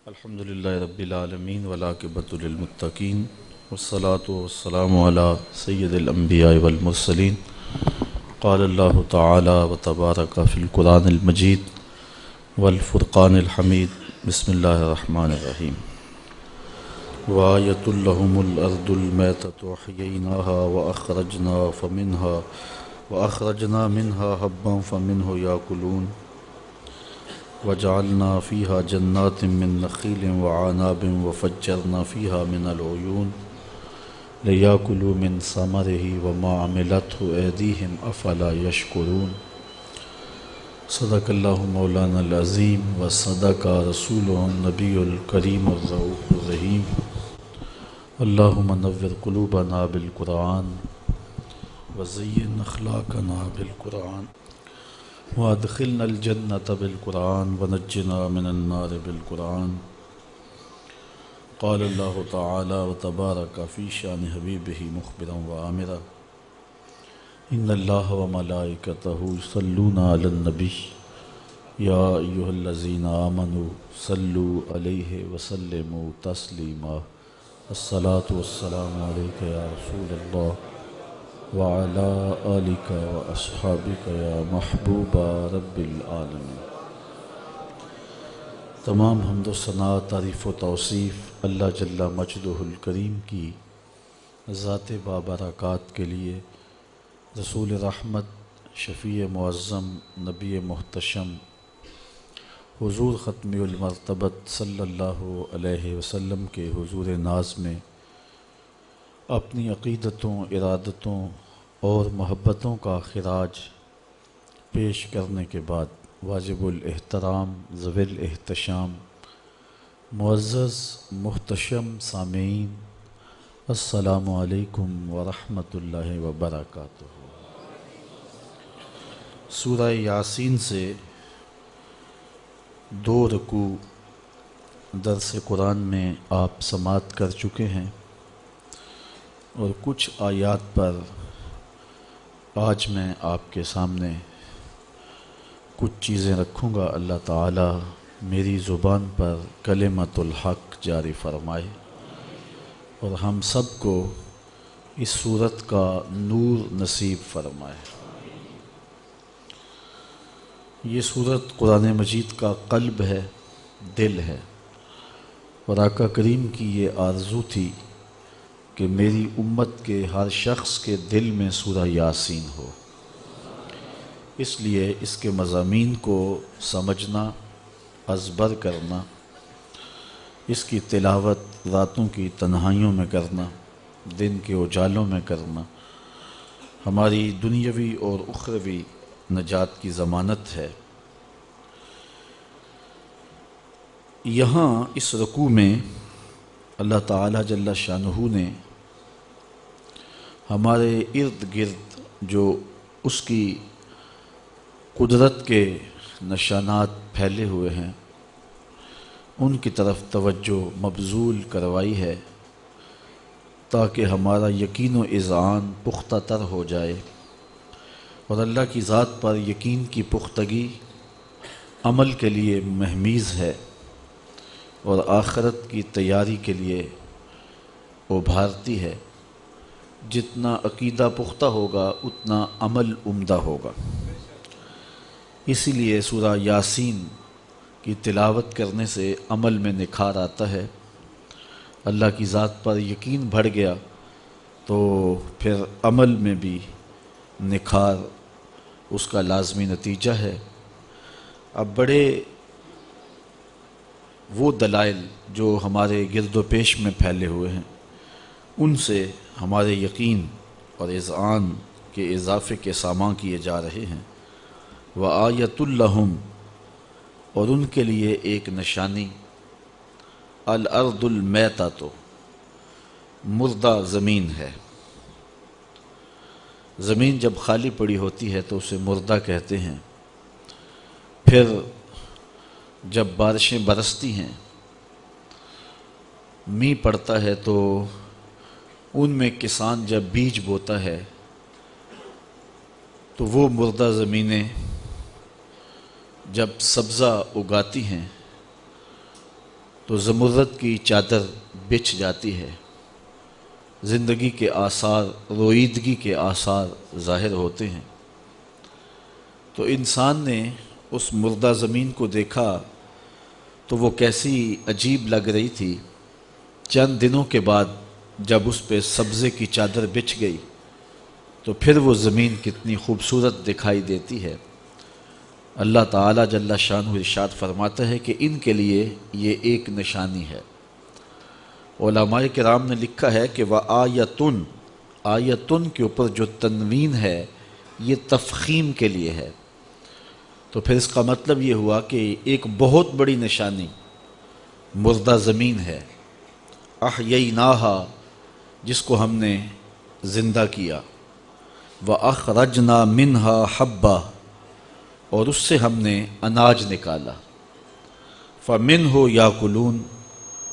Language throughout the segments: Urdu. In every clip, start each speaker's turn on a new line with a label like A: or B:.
A: الحمد للہ رب العالمین والعاقبۃ للمتقین والصلاة والسلام علی سید الانبیاء والمرسلین قال اللہ تعالی وتبارک فی القرآن المجید والفرقان الحمید بسم اللہ الرحمن الرحیم وآیۃ لہم الارض المیتۃ احییناها وأخرجنا منها حبا فمنه یاکلون وجعلنا فيها جنات من نخيل وعناب وفجرنا فيها من العيون ليأكلوا من ثمره وما عملته أيديهم أفلا يشكرون صدق الله مولانا العظيم وصدق رسوله النبي الكريم الرؤوف الرحيم اللهم نور قلوبنا بالقرآن وزين أخلاقنا بالقرآن وادخلنا الجنة بالقرآن ونجنا من النار بالقرآن قال الله تعالى وتبارك في شان حبيبه مخبرا وآمرا إن الله وملائكته يصلون على النبي يا أيها الذين آمنوا صلوا عليه وسلموا تسليما الصلاة والسلام عليك يا رسول الله وعلى آلك وأصحابك يا محبوب رب العالمين۔ تمام حمد و ثنا، تعریف و توصیف اللہ جل مجدہ الکریم کی ذات بابرکات کے لیے، رسول رحمت، شفیع معظم، نبی محتشم، حضور ختم المرتبت صلی اللہ علیہ وسلم کے حضور ناز میں اپنی عقیدتوں، ارادتوں اور محبتوں کا خراج پیش کرنے کے بعد واجب الاحترام، ذوی الاحتشام، معزز محتشم سامعین، السلام علیکم ورحمۃ اللہ وبرکاتہ۔ سورہ یاسین سے 2 رکوع درس قرآن میں آپ سماعت کر چکے ہیں، اور کچھ آیات پر آج میں آپ کے سامنے کچھ چیزیں رکھوں گا۔ اللہ تعالی میری زبان پر کلمۃ الحق جاری فرمائے اور ہم سب کو اس صورت کا نور نصیب فرمائے۔ یہ صورت قرآن مجید کا قلب ہے، دل ہے، اور آقا کریم کی یہ آرزو تھی کہ میری امت کے ہر شخص کے دل میں سورہ یاسین ہو۔ اس لیے اس کے مضامین کو سمجھنا، ازبر کرنا، اس کی تلاوت راتوں کی تنہائیوں میں کرنا، دن کے اجالوں میں کرنا، ہماری دنیاوی اور اخروی نجات کی ضمانت ہے۔ یہاں اس رکوع میں اللہ تعالی جل شانہ نے ہمارے ارد گرد جو اس کی قدرت کے نشانات پھیلے ہوئے ہیں ان کی طرف توجہ مبذول کروائی ہے، تاکہ ہمارا یقین و اذعان پختہ تر ہو جائے، اور اللہ کی ذات پر یقین کی پختگی عمل کے لیے مہمیز ہے اور آخرت کی تیاری کے لیے ابھارتی ہے۔ جتنا عقیدہ پختہ ہوگا اتنا عمل عمدہ ہوگا۔ اسی لیے سورہ یاسین کی تلاوت کرنے سے عمل میں نکھار آتا ہے۔ اللہ کی ذات پر یقین بڑھ گیا تو پھر عمل میں بھی نکھار اس کا لازمی نتیجہ ہے۔ اب بڑے وہ دلائل جو ہمارے گرد و پیش میں پھیلے ہوئے ہیں ان سے ہمارے یقین اور اذعان کے اضافے کے ساماں کیے جا رہے ہیں۔ وآیۃ لہم، اور ان کے لیے ایک نشانی، الارض المیتۃ، مردہ زمین ہے۔ زمین جب خالی پڑی ہوتی ہے تو اسے مردہ کہتے ہیں۔ پھر جب بارشیں برستی ہیں، مینہ پڑتا ہے، تو ان میں کسان جب بیج بوتا ہے تو وہ مردہ زمینیں جب سبزہ اگاتی ہیں تو زمرد کی چادر بچھ جاتی ہے، زندگی کے آثار، رویدگی کے آثار ظاہر ہوتے ہیں۔ تو انسان نے اس مردہ زمین کو دیکھا تو وہ کیسی عجیب لگ رہی تھی۔ چند دنوں کے بعد جب اس پہ سبزے کی چادر بچھ گئی تو پھر وہ زمین کتنی خوبصورت دکھائی دیتی ہے۔ اللہ تعالیٰ جل شانہ ارشاد فرماتا ہے کہ ان کے لیے یہ ایک نشانی ہے۔ علماء کرام نے لکھا ہے کہ وَآیَةٌ، آیتن کے اوپر جو تنوین ہے یہ تفخیم کے لیے ہے، تو پھر اس کا مطلب یہ ہوا کہ ایک بہت بڑی نشانی مردہ زمین ہے، احییناها، جس کو ہم نے زندہ کیا، وَأَخْرَجْنَا مِنْهَا حَبًّا، اور اس سے ہم نے اناج نکالا، فَمِنْهُ يَأْكُلُونَ،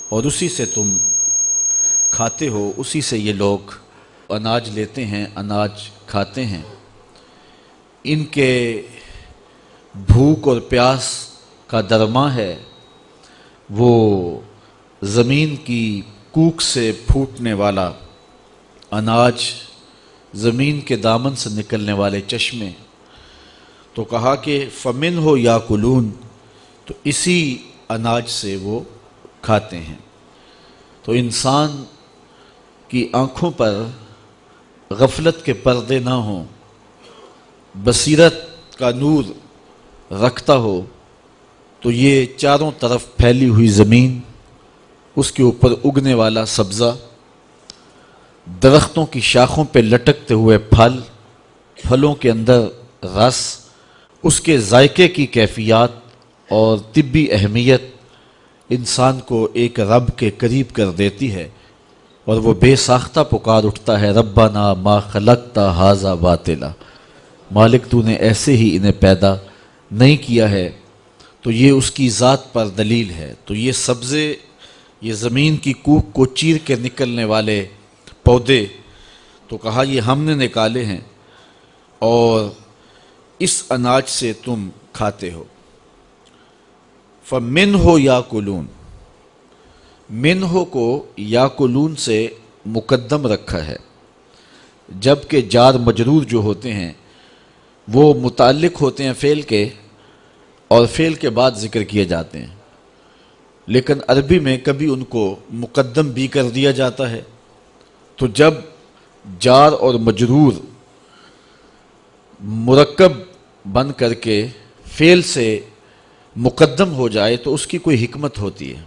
A: اور اسی سے تم کھاتے ہو، اسی سے یہ لوگ اناج لیتے ہیں، اناج کھاتے ہیں۔ ان کے بھوک اور پیاس کا درماں ہے وہ زمین کی کوکھ سے پھوٹنے والا اناج، زمین کے دامن سے نکلنے والے چشمے۔ تو کہا کہ فَمِنْهُ يَأْكُلُونَ، تو اسی اناج سے وہ کھاتے ہیں۔ تو انسان کی آنکھوں پر غفلت کے پردے نہ ہوں، بصیرت کا نور رکھتا ہو، تو یہ چاروں طرف پھیلی ہوئی زمین، اس کے اوپر اگنے والا سبزہ، درختوں کی شاخوں پہ لٹکتے ہوئے پھل، پھلوں کے اندر رس، اس کے ذائقے کی کیفیات اور طبی اہمیت انسان کو ایک رب کے قریب کر دیتی ہے، اور وہ بے ساختہ پکار اٹھتا ہے ربنا ما خلقت ھذا باطلا، مالک تو نے ایسے ہی انہیں پیدا نہیں کیا ہے۔ تو یہ اس کی ذات پر دلیل ہے۔ تو یہ سبزے، یہ زمین کی کوکھ کو چیر کے نکلنے والے پودے، تو کہا یہ ہم نے نکالے ہیں اور اس اناج سے تم کھاتے ہو۔ فَمِنْهُ يَأْكُلُونَ، منہ کو یاکلون سے مقدم رکھا ہے، جبکہ جار مجرور جو ہوتے ہیں وہ متعلق ہوتے ہیں فعل کے، اور فعل کے بعد ذکر کیے جاتے ہیں، لیکن عربی میں کبھی ان کو مقدم بھی کر دیا جاتا ہے۔ تو جب جار اور مجرور مرکب بن کر کے فعل سے مقدم ہو جائے تو اس کی کوئی حکمت ہوتی ہے۔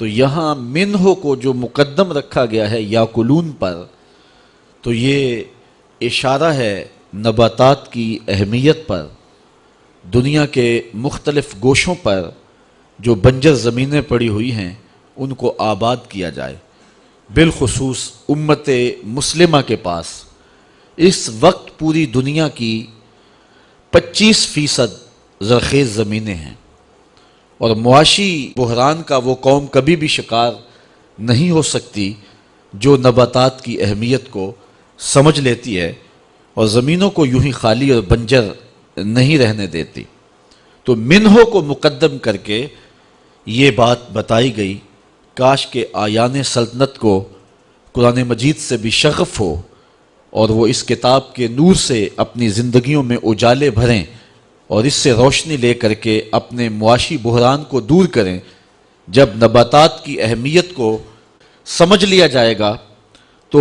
A: تو یہاں منہ کو جو مقدم رکھا گیا ہے یاکلون پر، تو یہ اشارہ ہے نباتات کی اہمیت پر۔ دنیا کے مختلف گوشوں پر جو بنجر زمینیں پڑی ہوئی ہیں ان کو آباد کیا جائے، بالخصوص امت مسلمہ کے پاس اس وقت پوری دنیا کی 25% زرخیز زمینیں ہیں، اور معاشی بحران کا وہ قوم کبھی بھی شکار نہیں ہو سکتی جو نباتات کی اہمیت کو سمجھ لیتی ہے اور زمینوں کو یوں ہی خالی اور بنجر نہیں رہنے دیتی۔ تو منہ کو مقدم کر کے یہ بات بتائی گئی، کاش کہ آیان سلطنت کو قرآن مجید سے بھی شغف ہو اور وہ اس کتاب کے نور سے اپنی زندگیوں میں اجالے بھریں اور اس سے روشنی لے کر کے اپنے معاشی بحران کو دور کریں۔ جب نباتات کی اہمیت کو سمجھ لیا جائے گا تو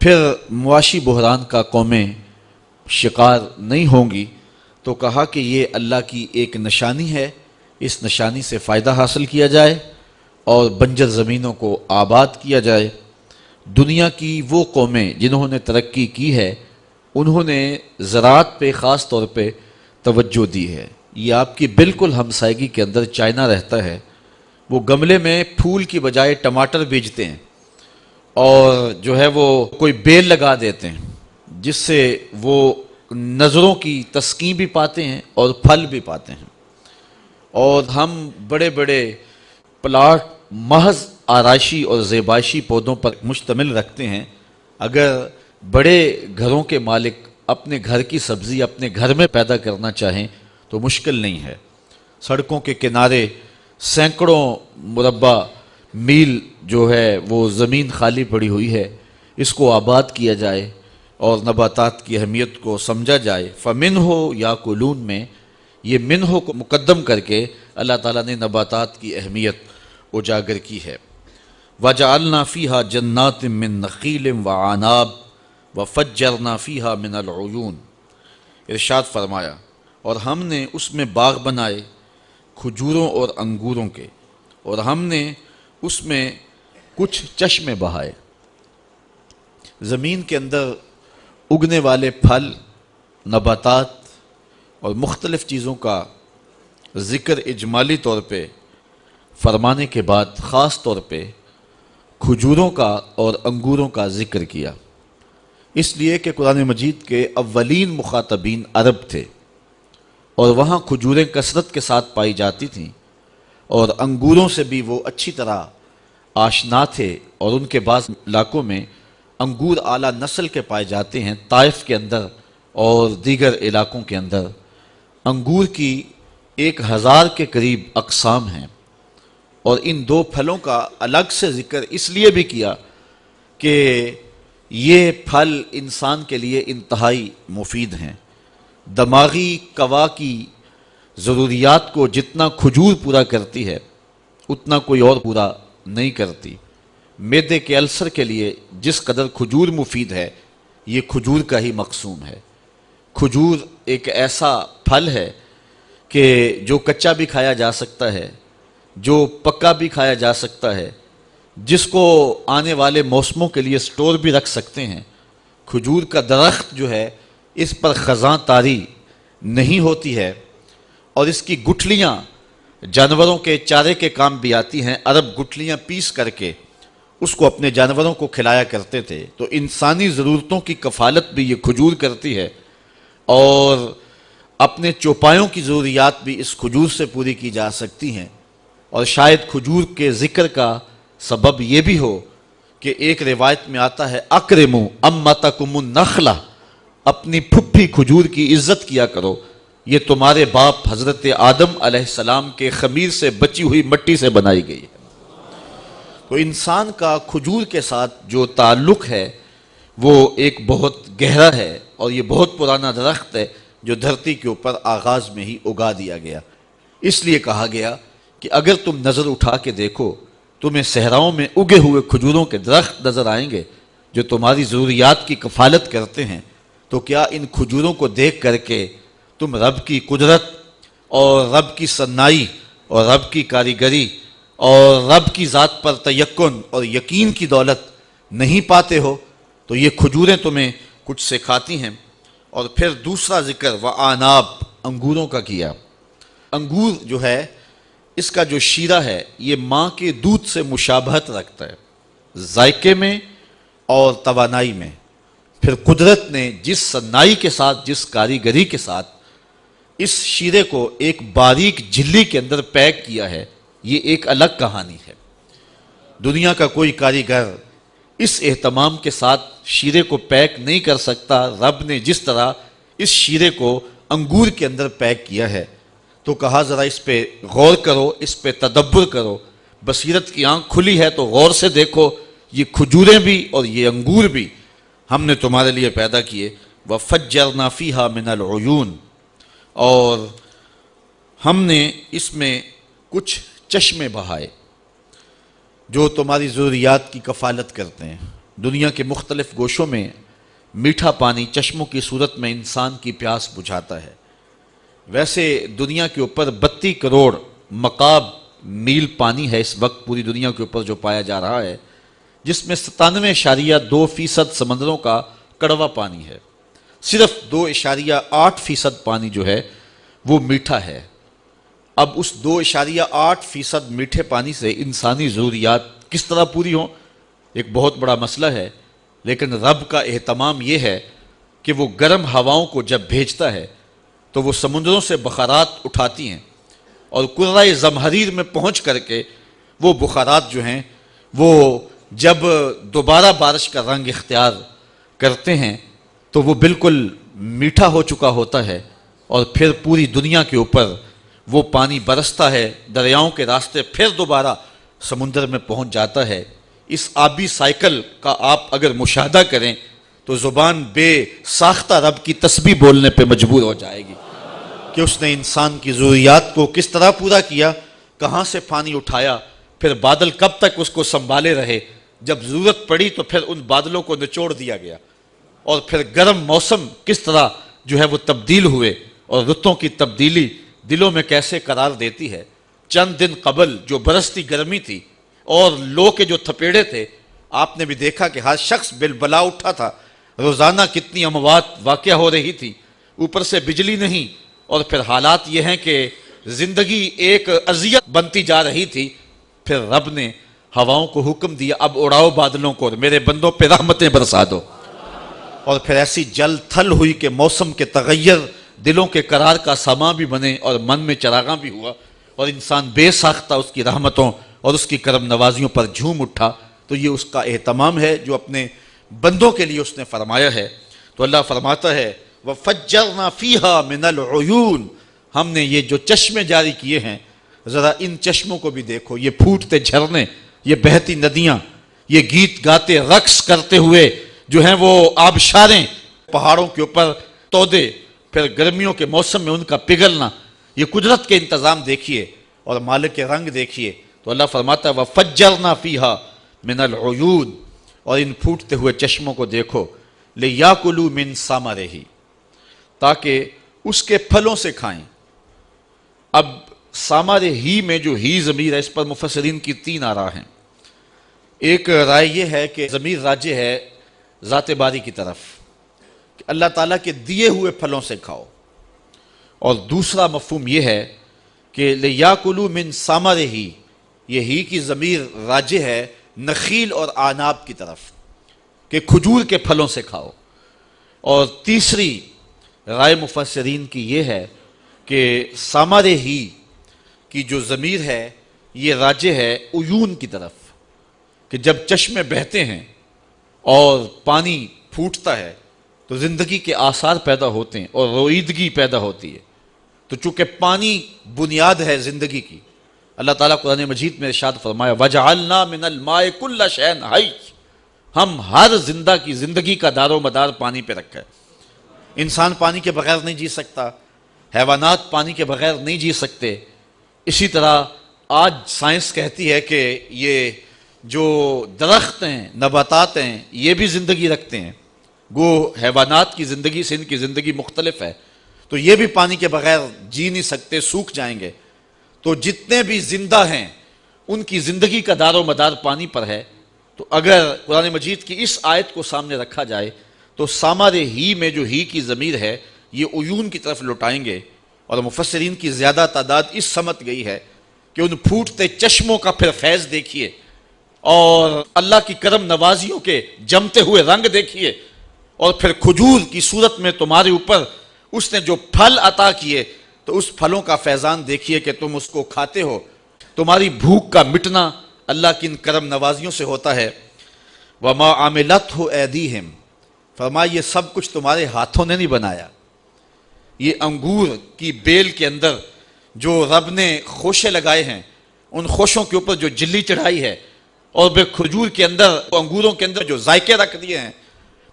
A: پھر معاشی بحران کا قومیں شکار نہیں ہوں گی۔ تو کہا کہ یہ اللہ کی ایک نشانی ہے، اس نشانی سے فائدہ حاصل کیا جائے اور بنجر زمینوں کو آباد کیا جائے۔ دنیا کی وہ قومیں جنہوں نے ترقی کی ہے انہوں نے زراعت پہ خاص طور پہ توجہ دی ہے۔ یہ آپ کی بالکل ہمسائیگی کے اندر چائنا رہتا ہے، وہ گملے میں پھول کی بجائے ٹماٹر بیجتے ہیں اور جو ہے وہ کوئی بیل لگا دیتے ہیں جس سے وہ نظروں کی تسکین بھی پاتے ہیں اور پھل بھی پاتے ہیں۔ اور ہم بڑے بڑے پلاٹ محض آرائشی اور زیبائشی پودوں پر مشتمل رکھتے ہیں۔ اگر بڑے گھروں کے مالک اپنے گھر کی سبزی اپنے گھر میں پیدا کرنا چاہیں تو مشکل نہیں ہے۔ سڑکوں کے کنارے سینکڑوں مربع میل جو ہے وہ زمین خالی پڑی ہوئی ہے، اس کو آباد کیا جائے اور نباتات کی اہمیت کو سمجھا جائے۔ فَمِنْهُ يَأْكُلُونَ میں یہ منہ کو مقدم کر کے اللہ تعالیٰ نے نباتات کی اہمیت اجاگر کی ہے۔ وَجَعَلْنَا فِيهَا جَنَّاتٍ مِّن نَخِيلٍ وَعَنَابٍ وَفَجَّرْنَا فِيهَا مِنَ الْعُيُونِ، ارشاد فرمایا اور ہم نے اس میں باغ بنائے کھجوروں اور انگوروں کے، اور ہم نے اس میں کچھ چشمے بہائے۔ زمین کے اندر اگنے والے پھل، نباتات اور مختلف چیزوں کا ذکر اجمالی طور پہ فرمانے کے بعد خاص طور پہ کھجوروں کا اور انگوروں کا ذکر کیا، اس لیے کہ قرآن مجید کے اولین مخاطبین عرب تھے اور وہاں کھجوریں کثرت کے ساتھ پائی جاتی تھیں، اور انگوروں سے بھی وہ اچھی طرح آشنا تھے، اور ان کے بعض علاقوں میں انگور اعلیٰ نسل کے پائے جاتے ہیں۔ طائف کے اندر اور دیگر علاقوں کے اندر انگور کی 1000 کے قریب اقسام ہیں، اور ان دو پھلوں کا الگ سے ذکر اس لیے بھی کیا کہ یہ پھل انسان کے لیے انتہائی مفید ہیں۔ دماغی قوا کی ضروریات کو جتنا کھجور پورا کرتی ہے اتنا کوئی اور پورا نہیں کرتی۔ معدے کے السر کے لیے جس قدر کھجور مفید ہے، یہ کھجور کا ہی مقسوم ہے۔ کھجور ایک ایسا پھل ہے کہ جو کچا بھی کھایا جا سکتا ہے، جو پکا بھی کھایا جا سکتا ہے، جس کو آنے والے موسموں کے لیے سٹور بھی رکھ سکتے ہیں۔ کھجور کا درخت جو ہے اس پر خزاں طاری نہیں ہوتی ہے، اور اس کی گٹھلیاں جانوروں کے چارے کے کام بھی آتی ہیں۔ عرب گٹھلیاں پیس کر کے اس کو اپنے جانوروں کو کھلایا کرتے تھے، تو انسانی ضرورتوں کی کفالت بھی یہ کھجور کرتی ہے، اور اپنے چوپایوں کی ضروریات بھی اس کھجور سے پوری کی جا سکتی ہیں۔ اور شاید کھجور کے ذکر کا سبب یہ بھی ہو کہ ایک روایت میں آتا ہے اکرموا امتکم النخلہ، اپنی پھپھی کھجور کی عزت کیا کرو، یہ تمہارے باپ حضرت آدم علیہ السلام کے خمیر سے بچی ہوئی مٹی سے بنائی گئی ہے۔ تو انسان کا کھجور کے ساتھ جو تعلق ہے وہ ایک بہت گہرا ہے، اور یہ بہت پرانا درخت ہے جو دھرتی کے اوپر آغاز میں ہی اگا دیا گیا۔ اس لیے کہا گیا کہ اگر تم نظر اٹھا کے دیکھو تمہیں صحراؤں میں اگے ہوئے کھجوروں کے درخت نظر آئیں گے جو تمہاری ضروریات کی کفالت کرتے ہیں، تو کیا ان کھجوروں کو دیکھ کر کے تم رب کی قدرت اور رب کی صنائی اور رب کی کاریگری اور رب کی ذات پر تیقن اور یقین کی دولت نہیں پاتے ہو؟ تو یہ کھجوریں تمہیں کچھ سکھاتی ہیں۔ اور پھر دوسرا ذکر وعناب، انگوروں کا کیا۔ انگور جو ہے اس کا جو شیرہ ہے یہ ماں کے دودھ سے مشابہت رکھتا ہے ذائقے میں اور توانائی میں۔ پھر قدرت نے جس صنائی کے ساتھ، جس کاریگری کے ساتھ اس شیرے کو ایک باریک جھلی کے اندر پیک کیا ہے، یہ ایک الگ کہانی ہے۔ دنیا کا کوئی کاریگر اس اہتمام کے ساتھ شیرے کو پیک نہیں کر سکتا۔ رب نے جس طرح اس شیرے کو انگور کے اندر پیک کیا ہے، تو کہا ذرا اس پہ غور کرو، اس پہ تدبر کرو، بصیرت کی آنکھ کھلی ہے تو غور سے دیکھو، یہ کھجوریں بھی اور یہ انگور بھی ہم نے تمہارے لیے پیدا کیے۔ وَفَجَّرْنَا فِيهَا مِنَ الْعُيُونِ، اور ہم نے اس میں کچھ چشمے بہائے جو تمہاری ضروریات کی کفالت کرتے ہیں۔ دنیا کے مختلف گوشوں میں میٹھا پانی چشموں کی صورت میں انسان کی پیاس بجھاتا ہے۔ ویسے دنیا کے اوپر 32 کروڑ مکعب میل پانی ہے اس وقت پوری دنیا کے اوپر جو پایا جا رہا ہے، جس میں 97.2% سمندروں کا کڑوا پانی ہے۔ صرف 2.8% پانی جو ہے وہ میٹھا ہے۔ اب اس 2.8% میٹھے پانی سے انسانی ضروریات کس طرح پوری ہوں، ایک بہت بڑا مسئلہ ہے۔ لیکن رب کا اہتمام یہ ہے کہ وہ گرم ہواؤں کو جب بھیجتا ہے تو وہ سمندروں سے بخارات اٹھاتی ہیں، اور کرۂ زمہریر میں پہنچ کر کے وہ بخارات جو ہیں وہ جب دوبارہ بارش کا رنگ اختیار کرتے ہیں تو وہ بالکل میٹھا ہو چکا ہوتا ہے، اور پھر پوری دنیا کے اوپر وہ پانی برستا ہے دریاؤں کے راستے، پھر دوبارہ سمندر میں پہنچ جاتا ہے۔ اس آبی سائیکل کا آپ اگر مشاہدہ کریں تو زبان بے ساختہ رب کی تسبیح بولنے پہ مجبور ہو جائے گی کہ اس نے انسان کی ضروریات کو کس طرح پورا کیا، کہاں سے پانی اٹھایا، پھر بادل کب تک اس کو سنبھالے رہے، جب ضرورت پڑی تو پھر ان بادلوں کو نچوڑ دیا گیا، اور پھر گرم موسم کس طرح جو ہے وہ تبدیل ہوئے، اور رتوں کی تبدیلی دلوں میں کیسے قرار دیتی ہے۔ چند دن قبل جو برستی گرمی تھی اور لو کے جو تھپیڑے تھے، آپ نے بھی دیکھا کہ ہر شخص بلبلا اٹھا تھا، روزانہ کتنی اموات واقع ہو رہی تھی، اوپر سے بجلی نہیں، اور پھر حالات یہ ہیں کہ زندگی ایک اذیت بنتی جا رہی تھی۔ پھر رب نے ہواؤں کو حکم دیا، اب اڑاؤ بادلوں کو اور میرے بندوں پہ رحمتیں برسا دو، اور پھر ایسی جل تھل ہوئی کہ موسم کے تغیر دلوں کے قرار کا سامان بھی بنے اور من میں چراغاں بھی ہوا، اور انسان بے ساختہ اس کی رحمتوں اور اس کی کرم نوازیوں پر جھوم اٹھا۔ تو یہ اس کا اہتمام ہے جو اپنے بندوں کے لیے اس نے فرمایا ہے۔ تو اللہ فرماتا ہے وَفَجَّرْنَا فِيهَا مِنَ الْعُيُونِ، ہم نے یہ جو چشمے جاری کیے ہیں، ذرا ان چشموں کو بھی دیکھو، یہ پھوٹتے جھرنے، یہ بہتی ندیاں، یہ گیت گاتے رقص کرتے ہوئے جو ہیں وہ آبشاریں، پہاڑوں کے اوپر تودے، پھر گرمیوں کے موسم میں ان کا پگھلنا، یہ قدرت کے انتظام دیکھیے اور مالک کے رنگ دیکھیے۔ تو اللہ فرماتا ہے وَفَجَّرْنَا فِيهَا مِنَ الْعُيُونِ، اور ان پھوٹتے ہوئے چشموں کو دیکھو، لِيَأْكُلُوا مِن ثَمَرِهِ، تاکہ اس کے پھلوں سے کھائیں۔ اب ثمر ہی میں جو ہی ضمیر ہے، اس پر مفسرین کی تین آراء ہیں۔ ایک رائے یہ ہے کہ ضمیر راجع ہے ذات باری کی طرف، کہ اللہ تعالیٰ کے دیے ہوئے پھلوں سے کھاؤ، اور دوسرا مفہوم یہ ہے کہ لِيَأْكُلُوا مِن ثَمَرِهِ، یہ ہی کی ضمیر راجع ہے نخیل اور آناب کی طرف، کہ کھجور کے پھلوں سے کھاؤ۔ اور تیسری رائے مفسرین کی یہ ہے کہ ثمرِهِ کی جو ضمیر ہے یہ راجع ہے عیون کی طرف، کہ جب چشمے بہتے ہیں اور پانی پھوٹتا ہے تو زندگی کے آثار پیدا ہوتے ہیں اور رویدگی پیدا ہوتی ہے۔ تو چونکہ پانی بنیاد ہے زندگی کی، اللہ تعالیٰ قرآن مجید میں ارشاد فرمایا وَجَعَلْنَا مِنَ الْمَاءِ كُلَّ شَيْءٍ حَيٍّ، ہم ہر زندہ کی زندگی کا دار و مدار پانی پہ رکھا ہے۔ انسان پانی کے بغیر نہیں جی سکتا، حیوانات پانی کے بغیر نہیں جی سکتے۔ اسی طرح آج سائنس کہتی ہے کہ یہ جو درخت ہیں، نباتات ہیں، یہ بھی زندگی رکھتے ہیں، گو حیوانات کی زندگی سے ان کی زندگی مختلف ہے، تو یہ بھی پانی کے بغیر جی نہیں سکتے، سوکھ جائیں گے۔ تو جتنے بھی زندہ ہیں ان کی زندگی کا دار و مدار پانی پر ہے۔ تو اگر قرآن مجید کی اس آیت کو سامنے رکھا جائے تو ثمرِهِ میں جو ہی کی ضمیر ہے یہ عیون کی طرف لوٹائیں گے، اور مفسرین کی زیادہ تعداد اس سمت گئی ہے کہ ان پھوٹتے چشموں کا پھر فیض دیکھیے، اور اللہ کی کرم نوازیوں کے جمتے ہوئے رنگ دیکھیے، اور پھر کھجور کی صورت میں تمہارے اوپر اس نے جو پھل عطا کیے تو اس پھلوں کا فیضان دیکھیے کہ تم اس کو کھاتے ہو۔ تمہاری بھوک کا مٹنا اللہ کی ان کرم نوازیوں سے ہوتا ہے۔ وَمَا عَمِلَتْهُ أَيْدِيهِمْ، فرمایا یہ سب کچھ تمہارے ہاتھوں نے نہیں بنایا۔ یہ انگور کی بیل کے اندر جو رب نے خوشے لگائے ہیں، ان خوشوں کے اوپر جو جلی چڑھائی ہے، اور پھر کھجور کے اندر، انگوروں کے اندر جو ذائقے رکھ دیے ہیں،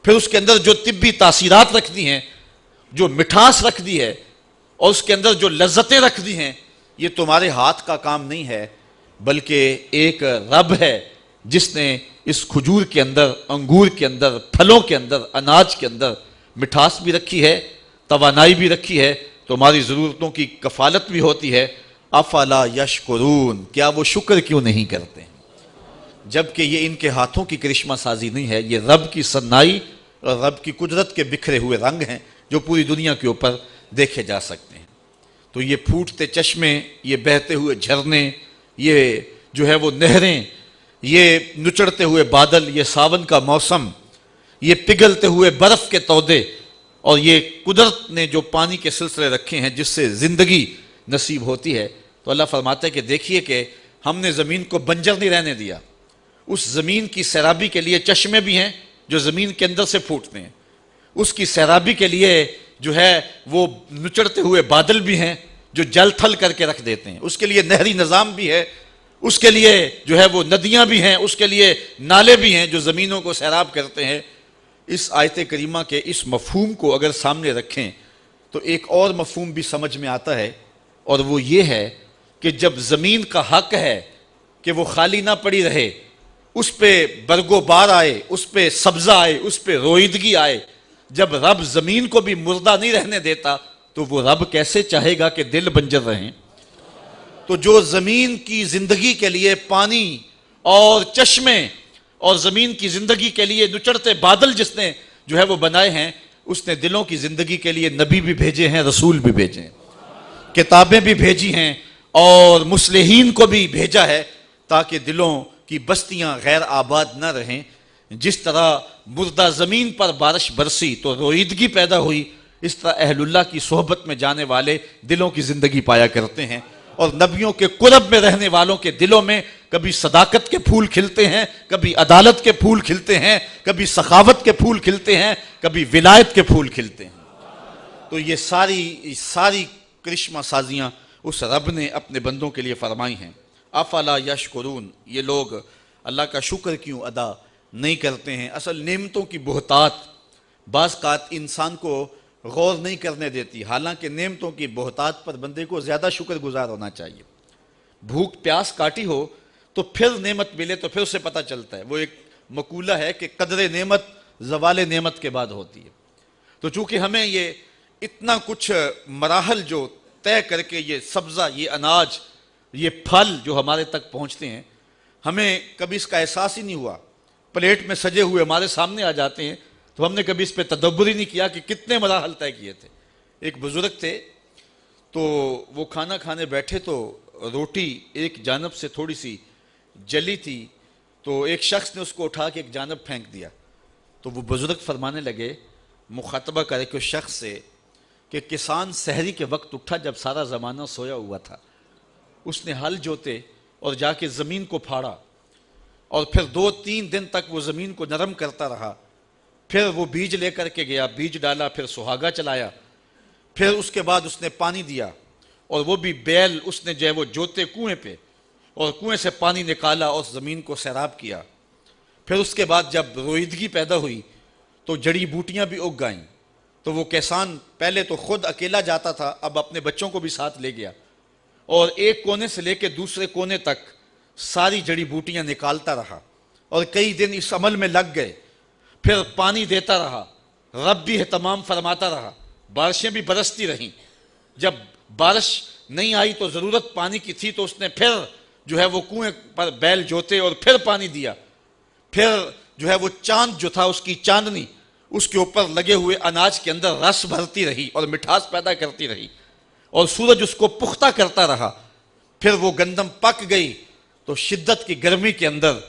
A: پھر اس کے اندر جو طبی تاثیرات رکھ دی ہیں، جو مٹھاس رکھ دی ہے، اور اس کے اندر جو لذتیں رکھ دی ہیں، یہ تمہارے ہاتھ کا کام نہیں ہے، بلکہ ایک رب ہے جس نے اس کھجور کے اندر، انگور کے اندر، پھلوں کے اندر، اناج کے اندر مٹھاس بھی رکھی ہے، توانائی بھی رکھی ہے، تمہاری ضرورتوں کی کفالت بھی ہوتی ہے۔ افلا یشکرون، کیا وہ شکر کیوں نہیں کرتے ہیں؟ جبکہ یہ ان کے ہاتھوں کی کرشمہ سازی نہیں ہے، یہ رب کی صنائی اور رب کی قدرت کے بکھرے ہوئے رنگ ہیں جو پوری دنیا کے اوپر دیکھے جا سکتے ہیں۔ تو یہ پھوٹتے چشمے، یہ بہتے ہوئے جھرنے، یہ جو ہے وہ نہریں، یہ نچڑتے ہوئے بادل، یہ ساون کا موسم، یہ پگھلتے ہوئے برف کے تودے، اور یہ قدرت نے جو پانی کے سلسلے رکھے ہیں جس سے زندگی نصیب ہوتی ہے۔ تو اللہ فرماتا ہے کہ دیکھیے کہ ہم نے زمین کو بنجر نہیں رہنے دیا، اس زمین کی سیرابی کے لیے چشمے بھی ہیں جو زمین کے اندر سے پھوٹتے ہیں، اس کی سیرابی کے لیے جو ہے وہ نچڑتے ہوئے بادل بھی ہیں جو جل تھل کر کے رکھ دیتے ہیں، اس کے لیے نہری نظام بھی ہے، اس کے لیے جو ہے وہ ندیاں بھی ہیں، اس کے لیے نالے بھی ہیں جو زمینوں کو سیراب کرتے ہیں۔ اس آیت کریمہ کے اس مفہوم کو اگر سامنے رکھیں تو ایک اور مفہوم بھی سمجھ میں آتا ہے، اور وہ یہ ہے کہ جب زمین کا حق ہے کہ وہ خالی نہ پڑی رہے، اس پہ برگ و بار آئے، اس پہ سبزہ آئے، اس پہ روئیدگی آئے، جب رب زمین کو بھی مردہ نہیں رہنے دیتا تو وہ رب کیسے چاہے گا کہ دل بنجر رہیں؟ تو جو زمین کی زندگی کے لیے پانی اور چشمے اور زمین کی زندگی کے لیے نچڑتے بادل جس نے جو ہے وہ بنائے ہیں، اس نے دلوں کی زندگی کے لیے نبی بھی بھیجے ہیں، رسول بھی بھیجے ہیں، کتابیں بھی بھیجی ہیں اور مصلحین کو بھی بھیجا ہے، تاکہ دلوں کی بستیاں غیر آباد نہ رہیں۔ جس طرح مردہ زمین پر بارش برسی تو روئیدگی پیدا ہوئی، اس طرح اہل اللہ کی صحبت میں جانے والے دلوں کی زندگی پایا کرتے ہیں، اور نبیوں کے قرب میں رہنے والوں کے دلوں میں کبھی صداقت کے پھول کھلتے ہیں، کبھی عدالت کے پھول کھلتے ہیں، کبھی سخاوت کے پھول کھلتے ہیں، کبھی ولایت کے پھول کھلتے ہیں۔ تو یہ ساری کرشمہ سازیاں اس رب نے اپنے بندوں کے لیے فرمائی ہیں۔ افلا یشکرون، یہ لوگ اللہ کا شکر کیوں ادا نہیں کرتے ہیں؟ اصل نعمتوں کی بہتات بعض اوقات انسان کو غور نہیں کرنے دیتی، حالانکہ نعمتوں کی بہتات پر بندے کو زیادہ شکر گزار ہونا چاہیے۔ بھوک پیاس کاٹی ہو تو پھر نعمت ملے تو پھر اسے پتہ چلتا ہے، وہ ایک مقولہ ہے کہ قدر نعمت زوال نعمت کے بعد ہوتی ہے۔ تو چونکہ ہمیں یہ اتنا کچھ مراحل جو طے کر کے یہ سبزہ، یہ اناج، یہ پھل جو ہمارے تک پہنچتے ہیں، ہمیں کبھی اس کا احساس ہی نہیں ہوا، پلیٹ میں سجے ہوئے ہمارے سامنے آ جاتے ہیں تو ہم نے کبھی اس پہ تدبر ہی نہیں کیا کہ کتنے مراحل طے کیے تھے۔ ایک بزرگ تھے تو وہ کھانا کھانے بیٹھے تو روٹی ایک جانب سے تھوڑی سی جلی تھی، تو ایک شخص نے اس کو اٹھا کے ایک جانب پھینک دیا، تو وہ بزرگ فرمانے لگے، مخاطبہ کرے کہ اس شخص سے، کہ کسان سحری کے وقت اٹھا جب سارا زمانہ سویا ہوا تھا، اس نے ہل جوتے اور جا کے زمین کو پھاڑا، اور پھر 2-3 دن تک وہ زمین کو نرم کرتا رہا، پھر وہ بیج لے کر کے گیا، بیج ڈالا، پھر سہاگا چلایا، پھر اس کے بعد اس نے پانی دیا، اور وہ بھی بیل اس نے جو ہے وہ جوتے کنویں پہ، اور کنویں سے پانی نکالا اور زمین کو سیراب کیا۔ پھر اس کے بعد جب روئیدگی پیدا ہوئی تو جڑی بوٹیاں بھی اگ گئیں، تو وہ کسان پہلے تو خود اکیلا جاتا تھا، اب اپنے بچوں کو بھی ساتھ لے گیا، اور ایک کونے سے لے کے دوسرے کونے تک ساری جڑی بوٹیاں نکالتا رہا، اور کئی دن اس عمل میں لگ گئے، پھر پانی دیتا رہا، رب بھی اہتمام فرماتا رہا، بارشیں بھی برستی رہیں۔ جب بارش نہیں آئی تو ضرورت پانی کی تھی تو اس نے پھر جو ہے وہ کنویں پر بیل جوتے اور پھر پانی دیا، پھر جو ہے وہ چاند جو تھا، اس کی چاندنی اس کے اوپر لگے ہوئے اناج کے اندر رس بھرتی رہی اور مٹھاس پیدا کرتی رہی، اور سورج اس کو پختہ کرتا رہا۔ پھر وہ گندم پک گئی تو شدت کی گرمی کے اندر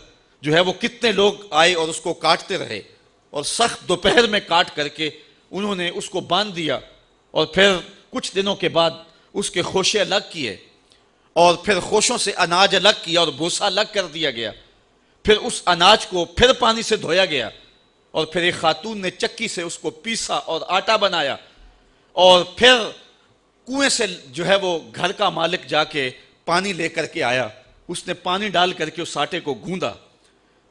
A: جو ہے وہ کتنے لوگ آئے اور اس کو کاٹتے رہے، اور سخت دوپہر میں کاٹ کر کے انہوں نے اس کو باندھ دیا، اور پھر کچھ دنوں کے بعد اس کے خوشے الگ کیے، اور پھر خوشوں سے اناج الگ کیا اور بھوسا الگ کر دیا گیا، پھر اس اناج کو پھر پانی سے دھویا گیا، اور پھر ایک خاتون نے چکی سے اس کو پیسا اور آٹا بنایا، اور پھر کنویں سے جو ہے وہ گھر کا مالک جا کے پانی لے کر کے آیا، اس نے پانی ڈال کر کے اس آٹے کو گوندا،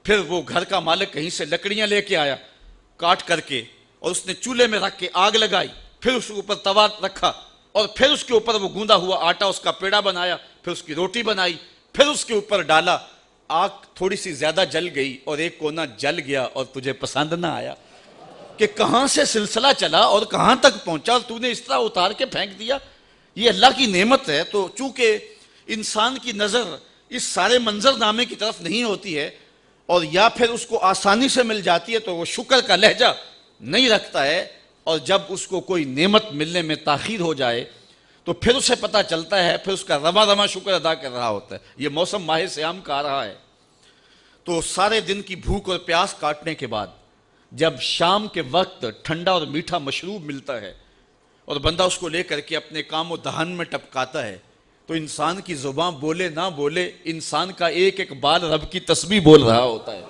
A: پھر وہ گھر کا مالک کہیں سے لکڑیاں لے کے آیا کاٹ کر کے، اور اس نے چولہے میں رکھ کے آگ لگائی، پھر اس کے اوپر توا رکھا، اور پھر اس کے اوپر وہ گوندا ہوا آٹا اس کا پیڑا بنایا، پھر اس کی روٹی بنائی، پھر اس کے اوپر ڈالا، آگ تھوڑی سی زیادہ جل گئی اور ایک کونا جل گیا اور تجھے پسند نہ آیا، کہ کہاں سے سلسلہ چلا اور کہاں تک پہنچا اور تو نے اس طرح اتار کے پھینک دیا۔ یہ اللہ کی نعمت ہے، تو چونکہ انسان کی نظر اس سارے منظر نامے کی طرف نہیں ہوتی ہے، اور یا پھر اس کو آسانی سے مل جاتی ہے تو وہ شکر کا لہجہ نہیں رکھتا ہے، اور جب اس کو کوئی نعمت ملنے میں تاخیر ہو جائے تو پھر اسے پتہ چلتا ہے، پھر اس کا رواں رواں شکر ادا کر رہا ہوتا ہے۔ یہ موسم ماہ صیام کا آ رہا ہے، تو سارے دن کی بھوک اور پیاس کاٹنے کے بعد جب شام کے وقت ٹھنڈا اور میٹھا مشروب ملتا ہے اور بندہ اس کو لے کر کے اپنے کام و دہن میں ٹپکاتا ہے، تو انسان کی زبان بولے نہ بولے، انسان کا ایک ایک بال رب کی تسبیح بول رہا ہوتا ہے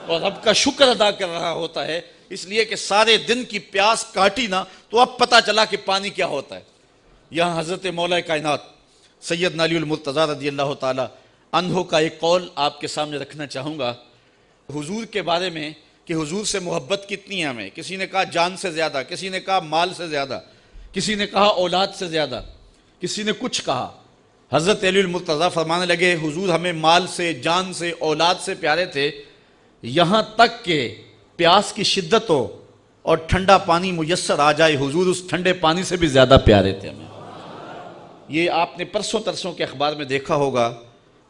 A: اور رب کا شکر ادا کر رہا ہوتا ہے، اس لیے کہ سارے دن کی پیاس کاٹی نا تو اب پتہ چلا کہ پانی کیا ہوتا ہے۔ یہاں حضرت مولا کائنات سیدنا علی المرتضیٰ رضی اللہ تعالی عنہ کا ایک قول آپ کے سامنے رکھنا چاہوں گا حضور کے بارے میں کہ حضور سے محبت کتنی ہے ہمیں. کسی نے کہا جان سے زیادہ، کسی نے کہا مال سے زیادہ، کسی نے کہا اولاد سے زیادہ، کسی نے کچھ کہا. حضرت علی المرتضیٰ فرمانے لگے حضور ہمیں مال سے، جان سے، اولاد سے پیارے تھے، یہاں تک کہ پیاس کی شدت ہو اور ٹھنڈا پانی میسر آ جائے حضور اس ٹھنڈے پانی سے بھی زیادہ پیارے تھے ہمیں. یہ آپ نے پرسوں ترسوں کے اخبار میں دیکھا ہوگا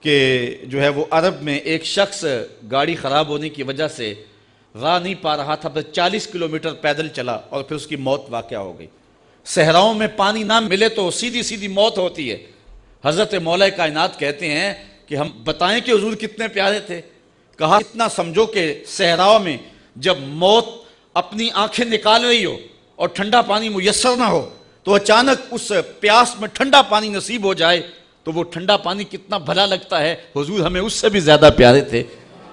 A: کہ جو ہے وہ عرب میں ایک شخص گاڑی خراب ہونے کی وجہ سے راہ نہیں پا رہا تھا، 40 کلومیٹر پیدل چلا اور پھر اس کی موت واقع ہو گئی. صحراؤں میں پانی نہ ملے تو سیدھی سیدھی موت ہوتی ہے. حضرت مولا کائنات کہتے ہیں کہ ہم بتائیں کہ حضور کتنے پیارے تھے. کہا اتنا سمجھو کہ صحراؤں میں جب موت اپنی آنکھیں نکال رہی ہو اور ٹھنڈا پانی میسر نہ ہو تو اچانک اس پیاس میں ٹھنڈا پانی نصیب ہو جائے تو وہ ٹھنڈا پانی کتنا بھلا لگتا ہے. حضور ہمیں اس سے بھی زیادہ پیارے تھے.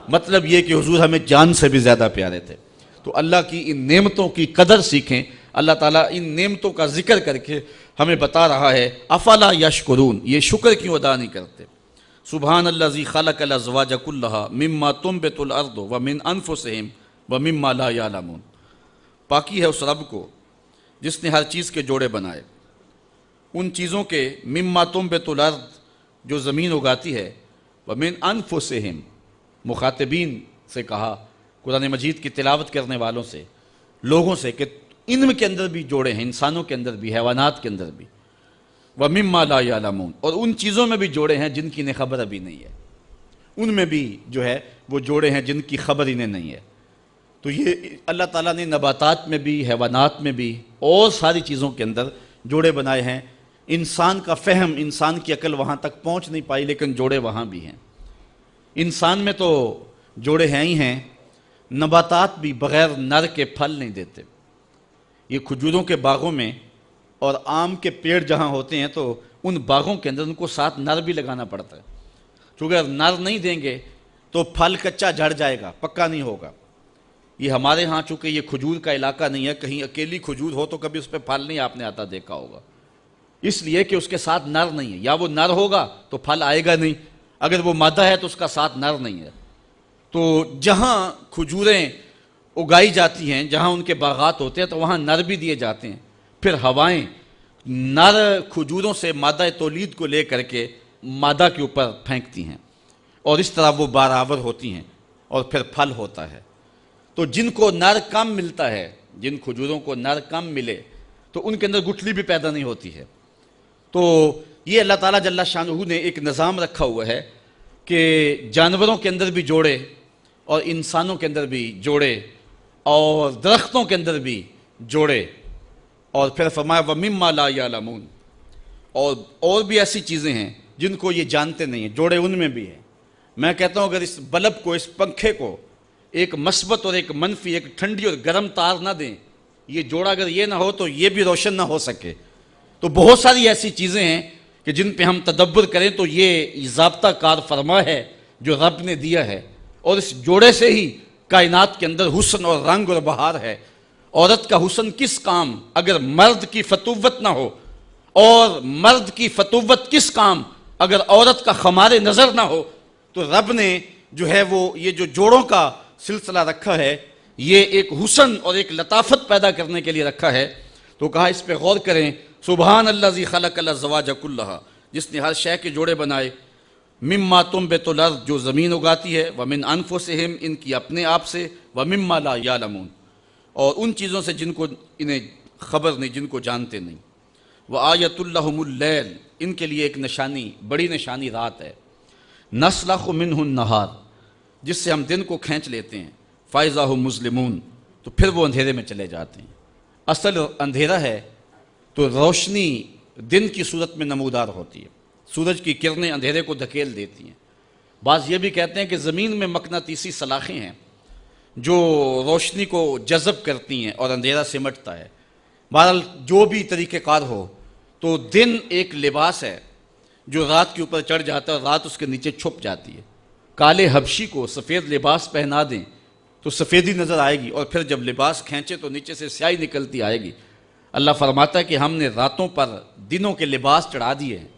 A: مطلب یہ کہ حضور ہمیں جان سے بھی زیادہ پیارے تھے. تو اللہ کی ان نعمتوں کی قدر سیکھیں. اللہ تعالیٰ ان نعمتوں کا ذکر کر کے ہمیں بتا رہا ہے افلا یشکرون، یہ شکر کیوں ادا نہیں کرتے. سبحان الذی خلق الازواج کلھا مما تنبت الارض ومن انفسہم ومما لا یعلمون. پاکی ہے اس رب کو جس نے ہر چیز کے جوڑے بنائے، ان چیزوں کے مما تنبت الارض جو زمین اگاتی ہے، ومن انفسہم مخاطبین سے کہا، قرآن مجید کی تلاوت کرنے والوں سے، لوگوں سے، کہ ان کے اندر بھی جوڑے ہیں، انسانوں کے اندر بھی، حیوانات کے اندر بھی. وَمِمَّا لَا يَعْلَمُونَ، اور ان چیزوں میں بھی جوڑے ہیں جن کی انہیں خبر ابھی نہیں ہے. ان میں بھی جو ہے وہ جوڑے ہیں جن کی خبر انہیں نہیں ہے. تو یہ اللہ تعالیٰ نے نباتات میں بھی، حیوانات میں بھی اور ساری چیزوں کے اندر جوڑے بنائے ہیں. انسان کا فہم، انسان کی عقل وہاں تک پہنچ نہیں پائی، لیکن جوڑے وہاں بھی ہیں. انسان میں تو جوڑے ہیں ہی ہیں. نباتات بھی بغیر نر کے پھل نہیں دیتے. یہ کھجوروں کے باغوں میں اور آم کے پیڑ جہاں ہوتے ہیں تو ان باغوں کے اندر ان کو ساتھ نر بھی لگانا پڑتا ہے، چونکہ اگر نر نہیں دیں گے تو پھل کچا جھڑ جائے گا، پکا نہیں ہوگا. یہ ہمارے ہاں چونکہ یہ کھجور کا علاقہ نہیں ہے، کہیں اکیلی کھجور ہو تو کبھی اس پہ پھل نہیں آپ نے آتا دیکھا ہوگا، اس لیے کہ اس کے ساتھ نر نہیں ہے. یا وہ نر ہوگا تو پھل آئے گا نہیں، اگر وہ مادہ ہے تو اس کا ساتھ نر نہیں ہے. تو جہاں کھجوریں اگائی جاتی ہیں، جہاں ان کے باغات ہوتے ہیں تو وہاں نر بھی دیے جاتے ہیں. پھر ہوائیں نر کھجوروں سے مادہ تولید کو لے کر کے مادہ کے اوپر پھینکتی ہیں اور اس طرح وہ بارآور ہوتی ہیں اور پھر پھل ہوتا ہے. تو جن کو نر کم ملتا ہے، جن کھجوروں کو نر کم ملے تو ان کے اندر گٹھلی بھی پیدا نہیں ہوتی ہے. تو یہ اللہ تعالیٰ جل شانہ نے ایک نظام رکھا ہوا ہے کہ جانوروں کے اندر بھی جوڑے اور انسانوں کے اندر بھی جوڑے اور درختوں کے اندر بھی جوڑے. اور پھر فرمایا وَمِمَّا لَا يَعْلَمُونَ، اور بھی ایسی چیزیں ہیں جن کو یہ جانتے نہیں ہیں، جوڑے ان میں بھی ہیں. میں کہتا ہوں اگر اس بلب کو، اس پنکھے کو ایک مثبت اور ایک منفی، ایک ٹھنڈی اور گرم تار نہ دیں، یہ جوڑا اگر یہ نہ ہو تو یہ بھی روشن نہ ہو سکے. تو بہت ساری ایسی چیزیں ہیں کہ جن پہ ہم تدبر کریں تو یہ ضابطہ کار فرما ہے جو رب نے دیا ہے. اور اس جوڑے سے ہی کائنات کے اندر حسن اور رنگ اور بہار ہے. عورت کا حسن کس کام اگر مرد کی فتوت نہ ہو، اور مرد کی فتوت کس کام اگر عورت کا خمار نظر نہ ہو. تو رب نے جو ہے وہ یہ جو جوڑوں کا سلسلہ رکھا ہے یہ ایک حسن اور ایک لطافت پیدا کرنے کے لیے رکھا ہے. تو کہا اس پہ غور کریں. سبحان الذی خلق الازواج کلھا، جس نے ہر شے کے جوڑے بنائے. مما تنبت الارض، جو زمین اگاتی ہے، ومن انفسہم، ان کی اپنے آپ سے، ومما لا یعلمون، اور ان چیزوں سے جن کو انہیں خبر نہیں، جن کو جانتے نہیں. وآیۃ لہم اللیل، ان کے لیے ایک نشانی، بڑی نشانی رات ہے. نسلخ منہ النہار، جس سے ہم دن کو کھینچ لیتے ہیں. فاذا ھم مظلمون، تو پھر وہ اندھیرے میں چلے جاتے ہیں. اصل اندھیرا ہے تو روشنی دن کی صورت میں نمودار ہوتی ہے. سورج کی کرنیں اندھیرے کو دھکیل دیتی ہیں. بعض یہ بھی کہتے ہیں کہ زمین میں مقناطیسی سلاخیں ہیں جو روشنی کو جذب کرتی ہیں اور اندھیرا سمٹتا ہے. بہرحال جو بھی طریقہ کار ہو، تو دن ایک لباس ہے جو رات کے اوپر چڑھ جاتا ہے اور رات اس کے نیچے چھپ جاتی ہے. کالے حبشی کو سفید لباس پہنا دیں تو سفیدی نظر آئے گی، اور پھر جب لباس کھینچے تو نیچے سے سیاہی نکلتی آئے گی.
B: اللہ فرماتا ہے کہ ہم نے راتوں پر دنوں کے لباس چڑھا دیے ہیں،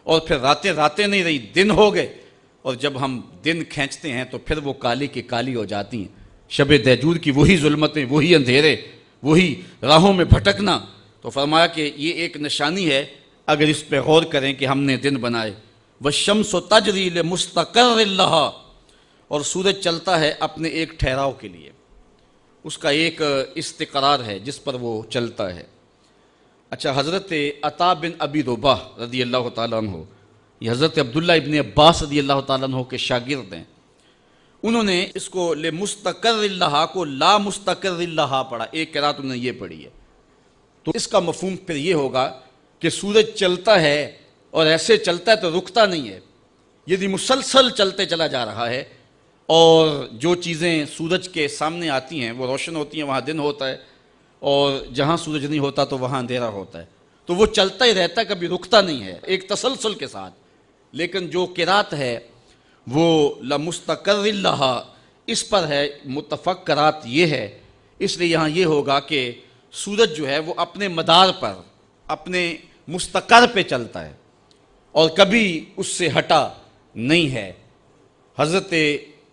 B: اور پھر راتیں نہیں رہی، دن ہو گئے، اور جب ہم دن کھینچتے ہیں تو پھر وہ کالی کی کالی ہو جاتی ہیں۔ شب دہجور کی وہی ظلمتیں، وہی اندھیرے، وہی راہوں میں بھٹکنا۔ تو فرمایا کہ یہ ایک نشانی ہے اگر اس پہ غور کریں کہ ہم نے دن بنائے۔ وَالشَّمْسُ تَجْرِي لِمُسْتَقَرٍّ لَهَا، اور سورج چلتا ہے اپنے ایک ٹھہراؤ کے لیے، اس کا ایک استقرار ہے جس پر وہ چلتا ہے۔ اچھا، حضرت عطا بن ابی رباح رضی اللہ تعالیٰ عنہ، یہ حضرت عبداللہ ابن عباس رضی اللہ تعالیٰ عنہ کے شاگرد ہیں، انہوں نے اس کو لِمُسْتَقَرٍّ لَهَا کو لا مستقر لہا پڑھا، ایک قرات انہوں نے یہ پڑھی ہے۔ تو اس کا مفہوم پھر یہ ہوگا کہ سورج چلتا ہے اور ایسے چلتا ہے تو رکتا نہیں ہے، یعنی مسلسل چلتے چلا جا رہا ہے، اور جو چیزیں سورج کے سامنے آتی ہیں وہ روشن ہوتی ہیں، وہاں دن ہوتا ہے، اور جہاں سورج نہیں ہوتا تو وہاں اندھیرا ہوتا ہے، تو وہ چلتا ہی رہتا ہے، کبھی رکتا نہیں ہے، ایک تسلسل کے ساتھ۔ لیکن جو قرات ہے وہ لمستقر لہا، اس پر ہے، متفق قرات یہ ہے، اس لیے یہاں یہ ہوگا کہ سورج جو ہے وہ اپنے مدار پر، اپنے مستقر پہ چلتا ہے اور کبھی اس سے ہٹا نہیں ہے۔ حضرت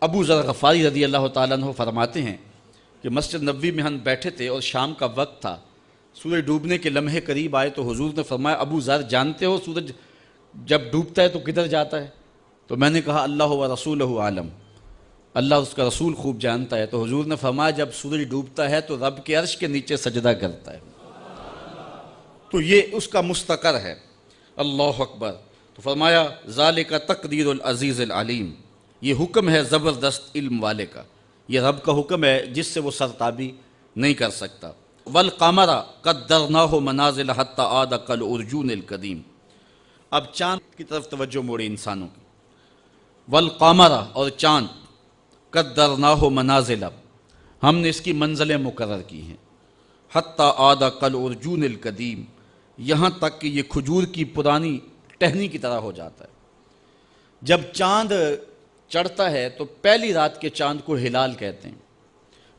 B: ابو ذر غفاری رضی اللہ تعالیٰ عنہ فرماتے ہیں کہ مسجد نبوی میں ہم بیٹھے تھے اور شام کا وقت تھا، سورج ڈوبنے کے لمحے قریب آئے تو حضور نے فرمایا ابو ذر جانتے ہو سورج جب ڈوبتا ہے تو کدھر جاتا ہے؟ تو میں نے کہا اللہ و رسولہ عالم، اللہ اس کا رسول خوب جانتا ہے۔ تو حضور نے فرمایا جب سورج ڈوبتا ہے تو رب کے عرش کے نیچے سجدہ کرتا ہے، تو یہ اس کا مستقر ہے۔ اللہ اکبر۔ تو فرمایا ذالک تقدیر العزیز العلیم، یہ حکم ہے زبردست علم والے کا، یہ رب کا حکم ہے جس سے وہ سرتابی نہیں کر سکتا۔ والقمر قدرناہ منازل حتی عاد کالعرجون القدیم۔ اب چاند کی طرف توجہ موڑی انسانوں کی۔ والقمر، اور چاند، قدرناہ منازل، ہم نے اس کی منزلیں مقرر کی ہیں، حتی عاد کالعرجون القدیم، یہاں تک کہ یہ کھجور کی پرانی ٹہنی کی طرح ہو جاتا ہے۔ جب چاند چڑھتا ہے تو پہلی رات کے چاند کو ہلال کہتے ہیں،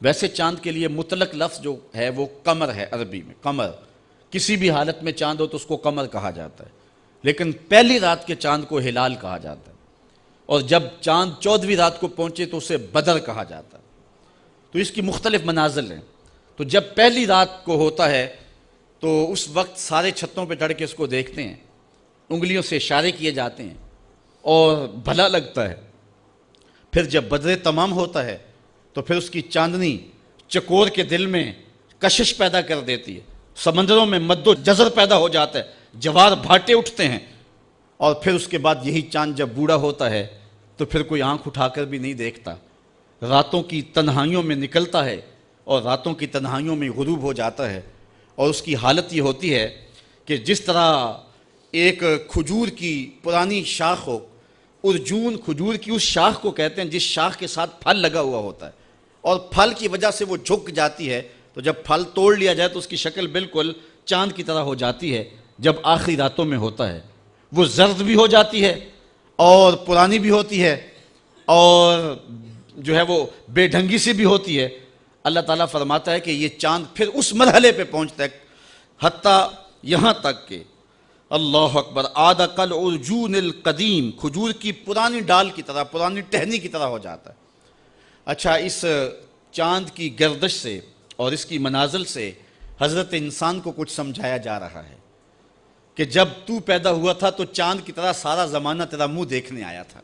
B: ویسے چاند کے لیے مطلق لفظ جو ہے وہ قمر ہے، عربی میں قمر، کسی بھی حالت میں چاند ہو تو اس کو قمر کہا جاتا ہے، لیکن پہلی رات کے چاند کو ہلال کہا جاتا ہے، اور جب چاند 14ویں رات کو پہنچے تو اسے بدر کہا جاتا ہے۔ تو اس کی مختلف منازل ہیں۔ تو جب پہلی رات کو ہوتا ہے تو اس وقت سارے چھتوں پہ چڑھ کے اس کو دیکھتے ہیں، انگلیوں سے اشارے کیے جاتے ہیں اور بھلا لگتا ہے۔ پھر جب بدر تمام ہوتا ہے تو پھر اس کی چاندنی چکور کے دل میں کشش پیدا کر دیتی ہے، سمندروں میں مد و جزر پیدا ہو جاتا ہے، جوار بھاٹے اٹھتے ہیں، اور پھر اس کے بعد یہی چاند جب بوڑھا ہوتا ہے تو پھر کوئی آنکھ اٹھا کر بھی نہیں دیکھتا، راتوں کی تنہائیوں میں نکلتا ہے اور راتوں کی تنہائیوں میں غروب ہو جاتا ہے، اور اس کی حالت یہ ہوتی ہے کہ جس طرح ایک کھجور کی پرانی شاخ ہو، ارجون کھجور کی اس شاخ کو کہتے ہیں جس شاخ کے ساتھ پھل لگا ہوا ہوتا ہے، اور پھل کی وجہ سے وہ جھک جاتی ہے، تو جب پھل توڑ لیا جائے تو اس کی شکل بالکل چاند کی طرح ہو جاتی ہے۔ جب آخری راتوں میں ہوتا ہے وہ زرد بھی ہو جاتی ہے اور پرانی بھی ہوتی ہے اور جو ہے وہ بے ڈھنگی سی بھی ہوتی ہے۔ اللہ تعالیٰ فرماتا ہے کہ یہ چاند پھر اس مرحلے پہ پہنچتا ہے حتیٰ یہاں تک کہ اللہ اکبر عاد کالعرجون القدیم، کھجور کی پرانی ڈال کی طرح، پرانی ٹہنی کی طرح ہو جاتا ہے۔ اچھا، اس چاند کی گردش سے اور اس کی منازل سے حضرت انسان کو کچھ سمجھایا جا رہا ہے کہ جب تو پیدا ہوا تھا تو چاند کی طرح سارا زمانہ تیرا منہ دیکھنے آیا تھا،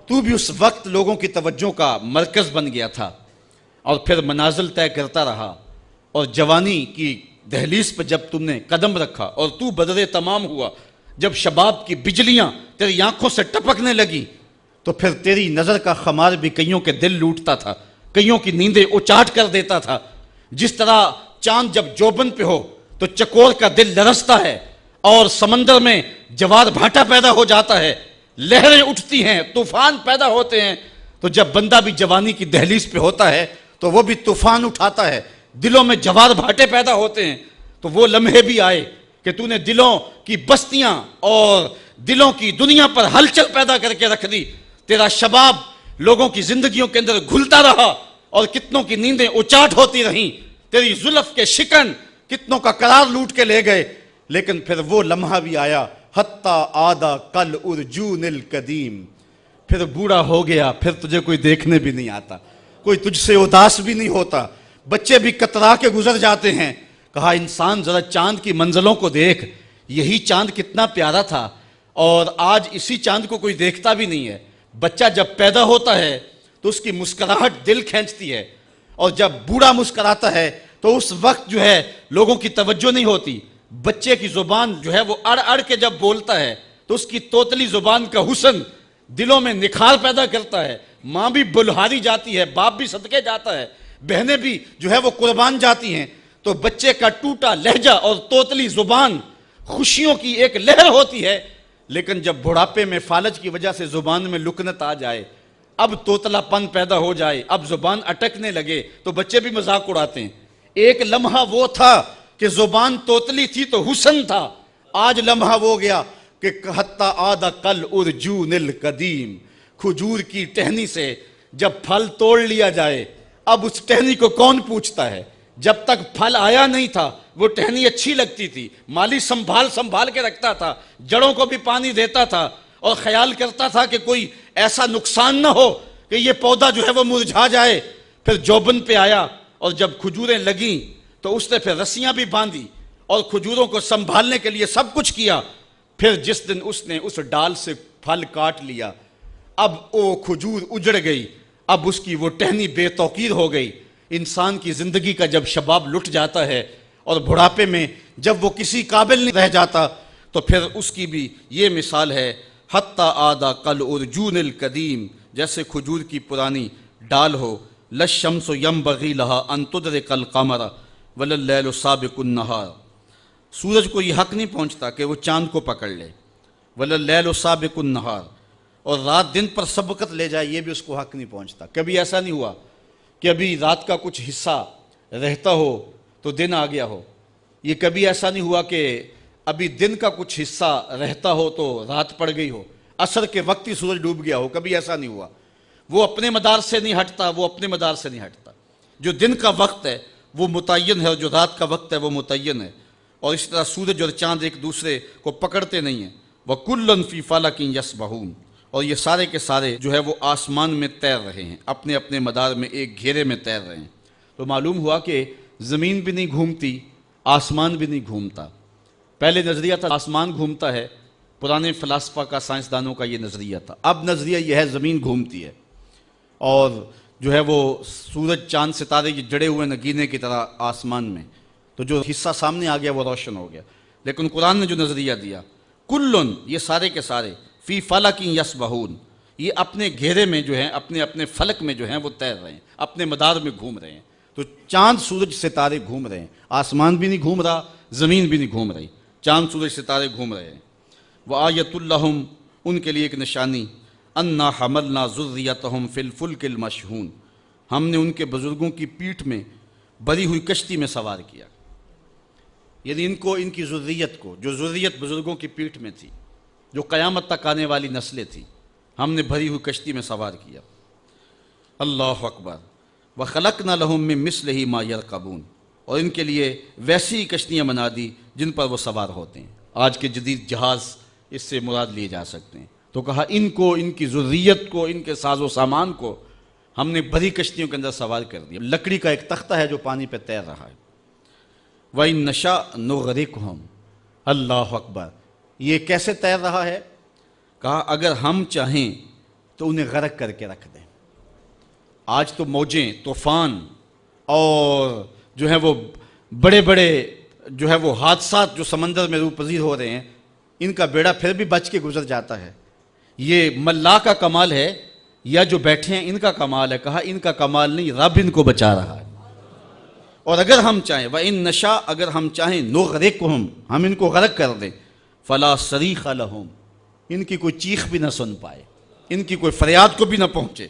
B: تو بھی اس وقت لوگوں کی توجہ کا مرکز بن گیا تھا، اور پھر منازل طے کرتا رہا، اور جوانی کی دہلیز پہ جب تم نے قدم رکھا اور تو بدر تمام ہوا، جب شباب کی بجلیاں تیری آنکھوں سے ٹپکنے لگی تو پھر تیری نظر کا خمار بھی کئیوں کے دل لوٹتا تھا، کئیوں کی نیندیں اچاٹ کر دیتا تھا۔ جس طرح چاند جب جوبن پہ ہو تو چکور کا دل لرزتا ہے اور سمندر میں جوار بھاٹا پیدا ہو جاتا ہے، لہریں اٹھتی ہیں، طوفان پیدا ہوتے ہیں، تو جب بندہ بھی جوانی کی دہلیز پہ ہوتا ہے تو وہ بھی طوفان اٹھاتا ہے، دلوں میں جوار بھاٹے پیدا ہوتے ہیں۔ تو وہ لمحے بھی آئے کہ تو نے دلوں کی بستیاں اور دلوں کی دنیا پر ہلچل پیدا کر کے رکھ دی، تیرا شباب لوگوں کی زندگیوں کے اندر گھلتا رہا اور کتنوں کی نیندیں اچاٹ ہوتی رہیں، تیری زلف کے شکن کتنوں کا قرار لوٹ کے لے گئے، لیکن پھر وہ لمحہ بھی آیا، حتی آدھا کل ارجون القدیم، پھر بوڑھا ہو گیا، پھر تجھے کوئی دیکھنے بھی نہیں آتا، کوئی تجھ سے اداس بھی نہیں ہوتا، بچے بھی کترا کے گزر جاتے ہیں۔ کہا انسان ذرا چاند کی منزلوں کو دیکھ، یہی چاند کتنا پیارا تھا، اور آج اسی چاند کو کوئی دیکھتا بھی نہیں ہے۔ بچہ جب پیدا ہوتا ہے تو اس کی مسکراہٹ دل کھینچتی ہے، اور جب بوڑھا مسکراتا ہے تو اس وقت جو ہے لوگوں کی توجہ نہیں ہوتی۔ بچے کی زبان جو ہے وہ اڑ اڑ کے جب بولتا ہے تو اس کی توتلی زبان کا حسن دلوں میں نکھار پیدا کرتا ہے۔ ماں بھی بلہاری جاتی ہے، باپ بھی صدقے جاتا ہے، بہنیں بھی جو ہے وہ قربان جاتی ہیں، تو بچے کا ٹوٹا لہجہ اور توتلی زبان خوشیوں کی ایک لہر ہوتی ہے۔ لیکن جب بڑھاپے میں فالج کی وجہ سے زبان میں لکنت آ جائے، اب توتلا پن پیدا ہو جائے، اب زبان اٹکنے لگے، تو بچے بھی مذاق اڑاتے ہیں۔ ایک لمحہ وہ تھا کہ زبان توتلی تھی تو حسن تھا، آج لمحہ وہ گیا کہ حتی آدھا کل ارجون القدیم، کھجور کی ٹہنی سے جب پھل توڑ لیا جائے، اب اس ٹہنی کو کون پوچھتا ہے؟ جب تک پھل آیا نہیں تھا وہ ٹہنی اچھی لگتی تھی، مالی سنبھال کے رکھتا تھا، جڑوں کو بھی پانی دیتا تھا، اور خیال کرتا تھا کہ کوئی ایسا نقصان نہ ہو کہ یہ پودا جو ہے وہ مرجھا جائے۔ پھر جوبن پہ آیا، اور جب کھجوریں لگیں تو اس نے پھر رسیاں بھی باندھی اور کھجوروں کو سنبھالنے کے لیے سب کچھ کیا۔ پھر جس دن اس نے اس ڈال سے پھل کاٹ لیا، اب وہ کھجور اجڑ گئی، اب اس کی وہ ٹہنی بے توقیر ہو گئی۔ انسان کی زندگی کا جب شباب لٹ جاتا ہے اور بڑھاپے میں جب وہ کسی قابل نہیں رہ جاتا، تو پھر اس کی بھی یہ مثال ہے، حتی آدھا کل ارجون القدیم، جیسے کھجور کی پرانی ڈال ہو۔ للشمس ینبغی لہا ان تدرک القمر ولللیل سابق النہار، سورج کو یہ حق نہیں پہنچتا کہ وہ چاند کو پکڑ لے، ولللیل سابق النہار، اور رات دن پر سبقت لے جائے، یہ بھی اس کو حق نہیں پہنچتا۔ کبھی ایسا نہیں ہوا کہ ابھی رات کا کچھ حصہ رہتا ہو تو دن آ گیا ہو، یہ کبھی ایسا نہیں ہوا کہ ابھی دن کا کچھ حصہ رہتا ہو تو رات پڑ گئی ہو، عصر کے وقت ہی سورج ڈوب گیا ہو، کبھی ایسا نہیں ہوا۔ وہ اپنے مدار سے نہیں ہٹتا، وہ اپنے مدار سے نہیں ہٹتا۔ جو دن کا وقت ہے وہ متعین ہے، اور جو رات کا وقت ہے وہ متعین ہے، اور اس طرح سورج اور چاند ایک دوسرے کو پکڑتے نہیں ہیں۔ وَكُلًّا فِي فَلَكٍ يَسْبَحُونَ، اور یہ سارے کے سارے جو ہے وہ آسمان میں تیر رہے ہیں، اپنے اپنے مدار میں ایک گھیرے میں تیر رہے ہیں۔ تو معلوم ہوا کہ زمین بھی نہیں گھومتی، آسمان بھی نہیں گھومتا۔ پہلے نظریہ تھا آسمان گھومتا ہے، پرانے فلاسفہ کا، سائنسدانوں کا یہ نظریہ تھا۔ اب نظریہ یہ ہے زمین گھومتی ہے، اور جو ہے وہ سورج چاند ستارے یہ جڑے ہوئے نگینے کی طرح آسمان میں، تو جو حصہ سامنے آ گیا وہ روشن ہو گیا۔ لیکن قرآن نے جو نظریہ دیا، کلن، یہ سارے کے سارے، فی فلک یسبحون، یہ اپنے گھیرے میں جو ہیں، اپنے اپنے فلک میں جو ہیں وہ تیر رہے ہیں، اپنے مدار میں گھوم رہے ہیں۔ تو چاند سورج ستارے گھوم رہے ہیں، آسمان بھی نہیں گھوم رہا، زمین بھی نہیں گھوم رہی، چاند سورج ستارے گھوم رہے ہیں۔ وآیۃ لہم، ان کے لیے ایک نشانی، انا حملنا ذریتہم فی الفلک المشحون، ہم نے ان کے بزرگوں کی پیٹھ میں بری ہوئی کشتی میں سوار کیا، یعنی ان کو، ان کی ذریت کو، جو ذریت بزرگوں کی پیٹھ میں تھی، جو قیامت تک آنے والی نسلیں تھیں، ہم نے بھری ہوئی کشتی میں سوار کیا۔ اللہ اکبر۔ وخلقنا لہم من مثلہ ما یرکبون، اور ان کے لیے ویسی ہی کشتیاں بنا دی جن پر وہ سوار ہوتے ہیں۔ آج کے جدید جہاز اس سے مراد لیے جا سکتے ہیں۔ تو کہا ان کو، ان کی ذریت کو، ان کے ساز و سامان کو ہم نے بڑی کشتیوں کے اندر سوار کر دیا۔ لکڑی کا ایک تختہ ہے جو پانی پہ تیر رہا ہے۔ وَإِن نَّشَأْ نُغْرِقْهُمْ، اللہ اکبر۔ یہ کیسے تیر رہا ہے؟ کہا اگر ہم چاہیں تو انہیں غرق کر کے رکھ دیں۔ آج تو موجیں، طوفان اور جو ہے وہ بڑے بڑے جو ہے وہ حادثات جو سمندر میں روپذیر ہو رہے ہیں، ان کا بیڑا پھر بھی بچ کے گزر جاتا ہے۔ یہ ملا کا کمال ہے یا جو بیٹھے ہیں ان کا کمال ہے؟ کہا ان کا کمال نہیں، رب ان کو بچا رہا ہے۔ اور اگر ہم چاہیں، وَإِن نَّشَأْ، اگر ہم چاہیں، نُغْرِقْهُمْ، ہم ان کو غرق کر دیں، فَلَا صَرِيخَ لَهُمْ، ان کی کوئی چیخ بھی نہ سن پائے، ان کی کوئی فریاد کو بھی نہ پہنچے،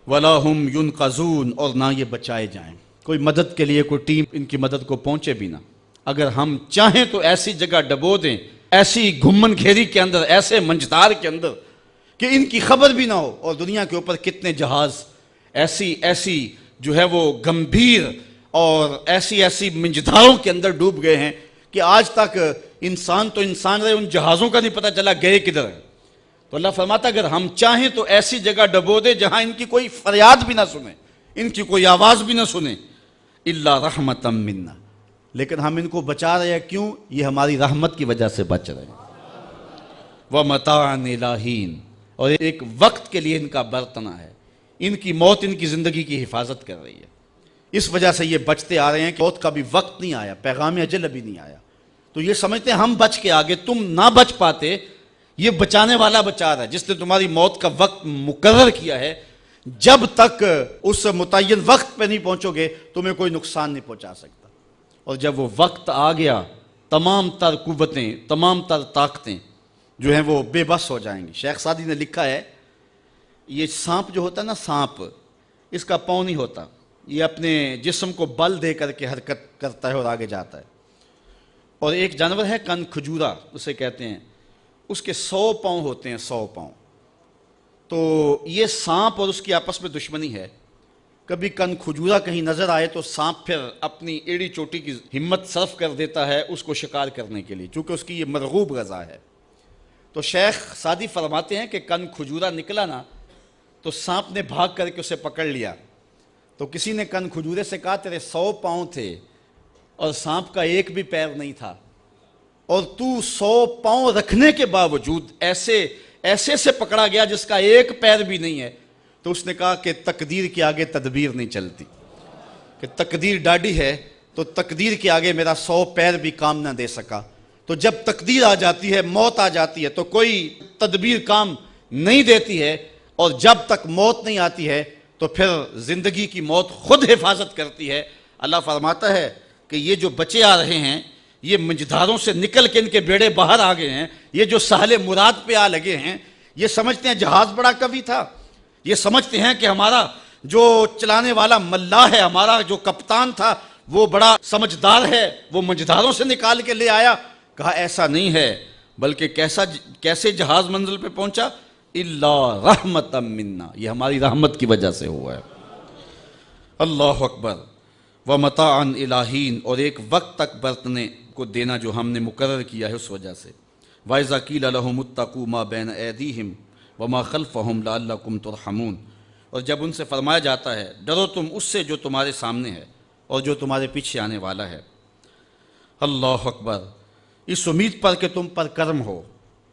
B: وَلَا هُمْ يُنْقَذُونَ، اور نہ یہ بچائے جائیں، کوئی مدد کے لیے کوئی ٹیم ان کی مدد کو پہنچے بھی نہ۔ اگر ہم چاہیں تو ایسی جگہ ڈبو دیں، ایسی گھمن گھیری کے اندر، ایسے منجدار کے اندر کہ ان کی خبر بھی نہ ہو۔ اور دنیا کے اوپر کتنے جہاز ایسی جو ہے وہ گمبھیر اور ایسی ایسی منجدھاروں کے اندر ڈوب گئے ہیں کہ آج تک انسان تو انسان رہے، ان جہازوں کا نہیں پتہ چلا گئے کدھر ہیں۔ تو اللہ فرماتا اگر ہم چاہیں تو ایسی جگہ ڈبو دے جہاں ان کی کوئی فریاد بھی نہ سنیں، ان کی کوئی آواز بھی نہ سنیں، الا رحمتا منا، لیکن ہم ان کو بچا رہے ہیں کیوں؟ یہ ہماری رحمت کی وجہ سے بچ رہے ہیں۔ وَمَتَاعًا إِلَىٰ حِينٍ، اور ایک وقت کے لیے ان کا برتنا ہے، ان کی موت ان کی زندگی کی حفاظت کر رہی ہے، اس وجہ سے یہ بچتے آ رہے ہیں کہ موت کا بھی وقت نہیں آیا، پیغام اجل ابھی نہیں آیا، تو یہ سمجھتے ہیں ہم بچ کے آگے، تم نہ بچ پاتے، یہ بچانے والا بچا رہا ہے جس نے تمہاری موت کا وقت مقرر کیا ہے، جب تک اس متعین وقت پہ نہیں پہنچو گے تمہیں کوئی نقصان نہیں پہنچا سکتا، اور جب وہ وقت آ گیا تمام تر قوتیں، تمام تر طاقتیں جو ہیں وہ بے بس ہو جائیں گی۔ شیخ سعدی نے لکھا ہے یہ سانپ جو ہوتا ہے نا، سانپ، اس کا پاؤں نہیں ہوتا، یہ اپنے جسم کو بل دے کر کے حرکت کرتا ہے اور آگے جاتا ہے، اور ایک جانور ہے کن کھجورا اسے کہتے ہیں، اس کے 100 پاؤں ہوتے ہیں، 100 پاؤں، تو یہ سانپ اور اس کی آپس میں دشمنی ہے، کبھی کن کھجورا کہیں نظر آئے تو سانپ پھر اپنی ایڑی چوٹی کی ہمت صرف کر دیتا ہے اس کو شکار کرنے کے لیے، چونکہ اس کی یہ مرغوب غذا ہے۔ تو شیخ سعدی فرماتے ہیں کہ کن کھجورا نکلا نا تو سانپ نے بھاگ کر کے اسے پکڑ لیا، تو کسی نے کن کھجورے سے کہا تیرے 100 پاؤں تھے اور سانپ کا ایک بھی پیر نہیں تھا، اور تو 100 پاؤں رکھنے کے باوجود ایسے سے پکڑا گیا جس کا ایک پیر بھی نہیں ہے۔ تو اس نے کہا کہ تقدیر کے آگے تدبیر نہیں چلتی، کہ تقدیر ڈاڈی ہے تو تقدیر کے آگے میرا 100 پیر بھی کام نہ دے سکا، تو جب تقدیر آ جاتی ہے، موت آ جاتی ہے تو کوئی تدبیر کام نہیں دیتی ہے، اور جب تک موت نہیں آتی ہے تو پھر زندگی کی موت خود حفاظت کرتی ہے۔ اللہ فرماتا ہے کہ یہ جو بچے آ رہے ہیں، یہ منجدھاروں سے نکل کے ان کے بیڑے باہر آ گئے ہیں، یہ جو ساحل مراد پہ آ لگے ہیں، یہ سمجھتے ہیں جہاز بڑا قوی تھا، یہ سمجھتے ہیں کہ ہمارا جو چلانے والا ملاح ہے، ہمارا جو کپتان تھا وہ بڑا سمجھدار ہے، وہ منجدھاروں سے نکال کے لے آیا۔ کہا ایسا نہیں ہے، بلکہ کیسے جہاز منزل پہ پہنچا؟ الا رحمتا منا، یہ ہماری رحمت کی وجہ سے ہوا ہے۔ اللہ اکبر۔ ومتاعا الی حین، اور ایک وقت تک برتنے کو دینا جو ہم نے مقرر کیا ہے اس وجہ سے۔ وَإِذَا قِيلَ لَهُمُ اتَّقُوا مَا بَيْنَ أَيْدِيهِمْ وَمَا خَلْفَهُمْ لَعَلَّكُمْ تُرْحَمُونَ، اور جب ان سے فرمایا جاتا ہے ڈرو تم اس سے جو تمہارے سامنے ہے اور جو تمہارے پیچھے آنے والا ہے۔ اللہ اکبر۔ اس امید پر کہ تم پر کرم ہو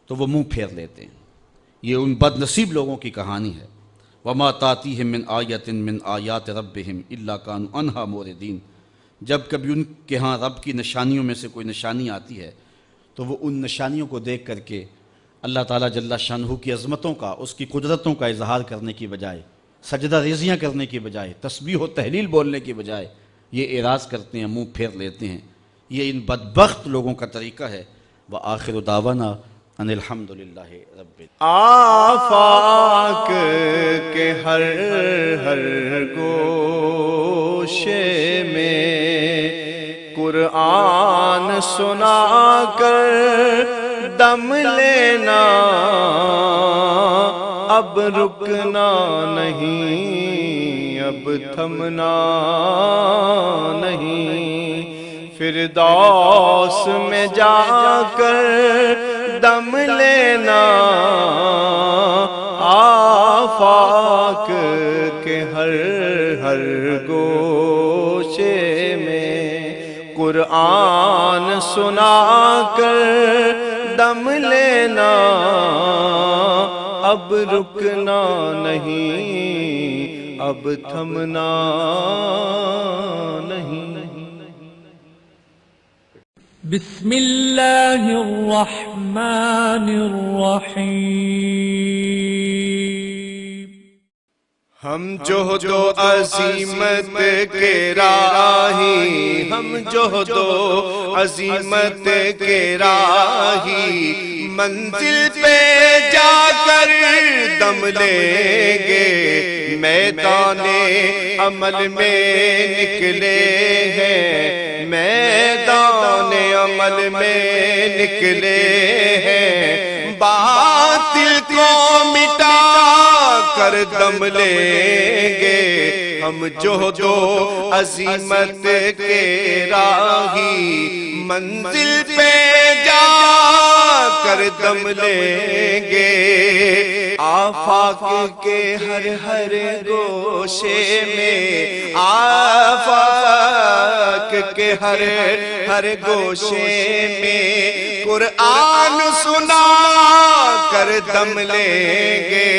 B: تو وہ منہ پھیر لیتے ہیں، یہ ان بد نصیب لوگوں کی کہانی ہے۔ وَمَا تَأْتِيهِم مِّنْ آیَةٍ مِّنْ آیَاتِ رَبِّهِمْ إِلَّا كَانُوا عَنْهَا مُعْرِضِينَ، جب کبھی ان کے ہاں رب کی نشانیوں میں سے کوئی نشانی آتی ہے تو وہ ان نشانیوں کو دیکھ کر کے اللہ تعالیٰ جل شانہ کی عظمتوں کا، اس کی قدرتوں کا اظہار کرنے کی بجائے، سجدہ ریزیاں کرنے کی بجائے، تسبیح و تحلیل بولنے کی بجائے یہ اعراض کرتے ہیں، منہ پھیر لیتے ہیں۔ یہ ان بدبخت لوگوں کا طریقہ ہے۔ وآخر دعوانا ان الحمدللہ رب
C: آفاق کے ہر گوشے میں قرآن سنا کر دم لینا، اب رکنا نہیں، اب تھمنا نہیں، فردوس میں جا کر دم لینا، آفاق کے ہر گوشے میں قرآن سنا کر دم لینا، اب رکنا نہیں، اب تھمنا نہیں۔
D: بسم اللہ الرحمن الرحیم۔
C: ہم جہد و عظیمت کے راہی، ہم جہد و عظیمت کے راہی، منزل پہ جا کر دم لیں گے، میدان عمل میں نکلے ہیں، میدان عمل میں نکلے ہیں، باطل کو مٹا کر دم لیں گے، ہم جوہد و عزیمت کے راہی منزل پہ جا کر دم لیں گے، آفاق کے ہر ہر گوشے میں، آفاق کے ہر ہر گوشے میں قرآن سنا کر دم لیں گے،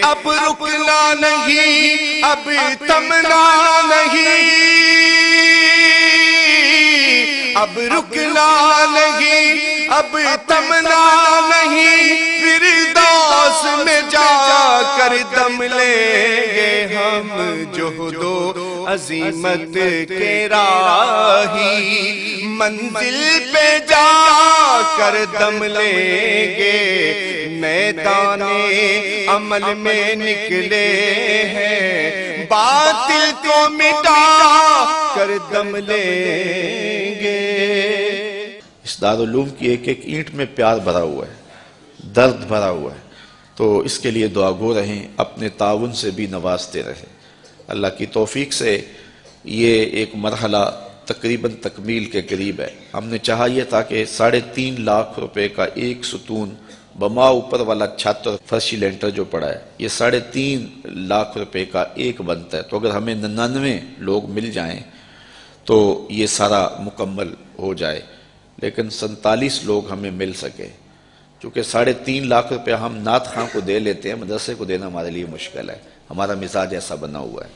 C: اب رکنا نہیں، اب تھمنا نہیں، اب رکنا نہیں، اب تھمنا نہیں، فردوس میں جا کر دم لیں گے، ہم جوہد و عزیمت کے راہی منزل پہ جا کر دم لیں گے، میدان عمل میں نکلے ہیں، باطل کو مٹا کر دم لیں گے۔
A: اس دارالعلوم کی ایک ایک اینٹ میں پیار بھرا ہوا ہے، درد بھرا ہوا ہے، تو اس کے لیے دعا گو رہیں، اپنے تعاون سے بھی نوازتے رہیں۔ اللہ کی توفیق سے یہ ایک مرحلہ تقریباً تکمیل کے قریب ہے۔ ہم نے چاہا یہ تھا کہ 3.5 لاکھ روپے کا ایک ستون بما اوپر والا چھت اور فرشی لینٹر جو پڑا ہے، یہ 3.5 لاکھ روپے کا ایک بنتا ہے، تو اگر ہمیں 99 لوگ مل جائیں تو یہ سارا مکمل ہو جائے، لیکن 47 لوگ ہمیں مل سکے، چونکہ 3.5 لاکھ روپے ہم نعت خواں کو دے لیتے ہیں، مدرسے کو دینا ہمارے لیے مشکل ہے، ہمارا مزاج ایسا بنا ہوا ہے،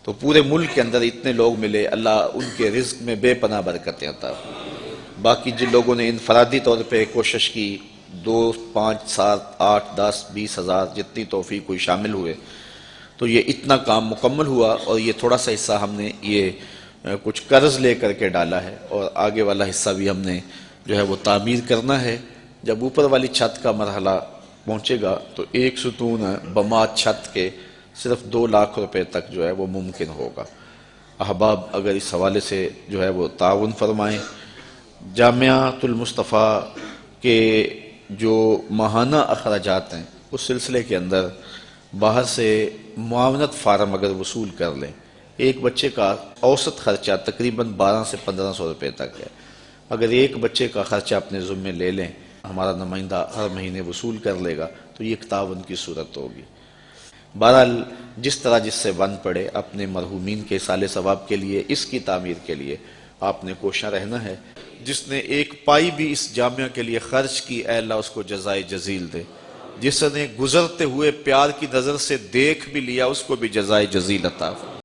A: تو پورے ملک کے اندر اتنے لوگ ملے، اللہ ان کے رزق میں بے پناہ برکتیں عطا فرمائے۔ باقی جن لوگوں نے انفرادی طور پہ کوشش کی، 2، 5، 7، 8، 10، 20 ہزار جتنی توفیق کوئی شامل ہوئے، تو یہ اتنا کام مکمل ہوا، اور یہ تھوڑا سا حصہ ہم نے یہ کچھ قرض لے کر کے ڈالا ہے، اور آگے والا حصہ بھی ہم نے جو ہے وہ تعمیر کرنا ہے۔ جب اوپر والی چھت کا مرحلہ پہنچے گا تو ایک ستون بما چھت کے صرف 2 لاکھ روپے تک جو ہے وہ ممکن ہوگا۔ احباب اگر اس حوالے سے جو ہے وہ تعاون فرمائیں۔ جامعۃ المصطفیٰ کے جو ماہانہ اخراجات ہیں اس سلسلے کے اندر باہر سے معاونت فارم اگر وصول کر لیں، ایک بچے کا اوسط خرچہ تقریباً 1200 سے 1500 روپے تک ہے۔ اگر ایک بچے کا خرچہ اپنے ذمے لے لیں، ہمارا نمائندہ ہر مہینے وصول کر لے گا، تو یہ ایک تعاون کی صورت ہوگی۔ بہرحال جس طرح جس سے بن پڑے، اپنے مرحومین کے اصالِ ثواب کے لیے، اس کی تعمیر کے لیے آپ نے کوشاں رہنا ہے۔ جس نے ایک پائی بھی اس جامعہ کے لیے خرچ کی، اے اللہ اس کو جزائے جزیل دے۔ جس نے گزرتے ہوئے پیار کی نظر سے دیکھ بھی لیا، اس کو بھی جزائے جزیل عطا فرما۔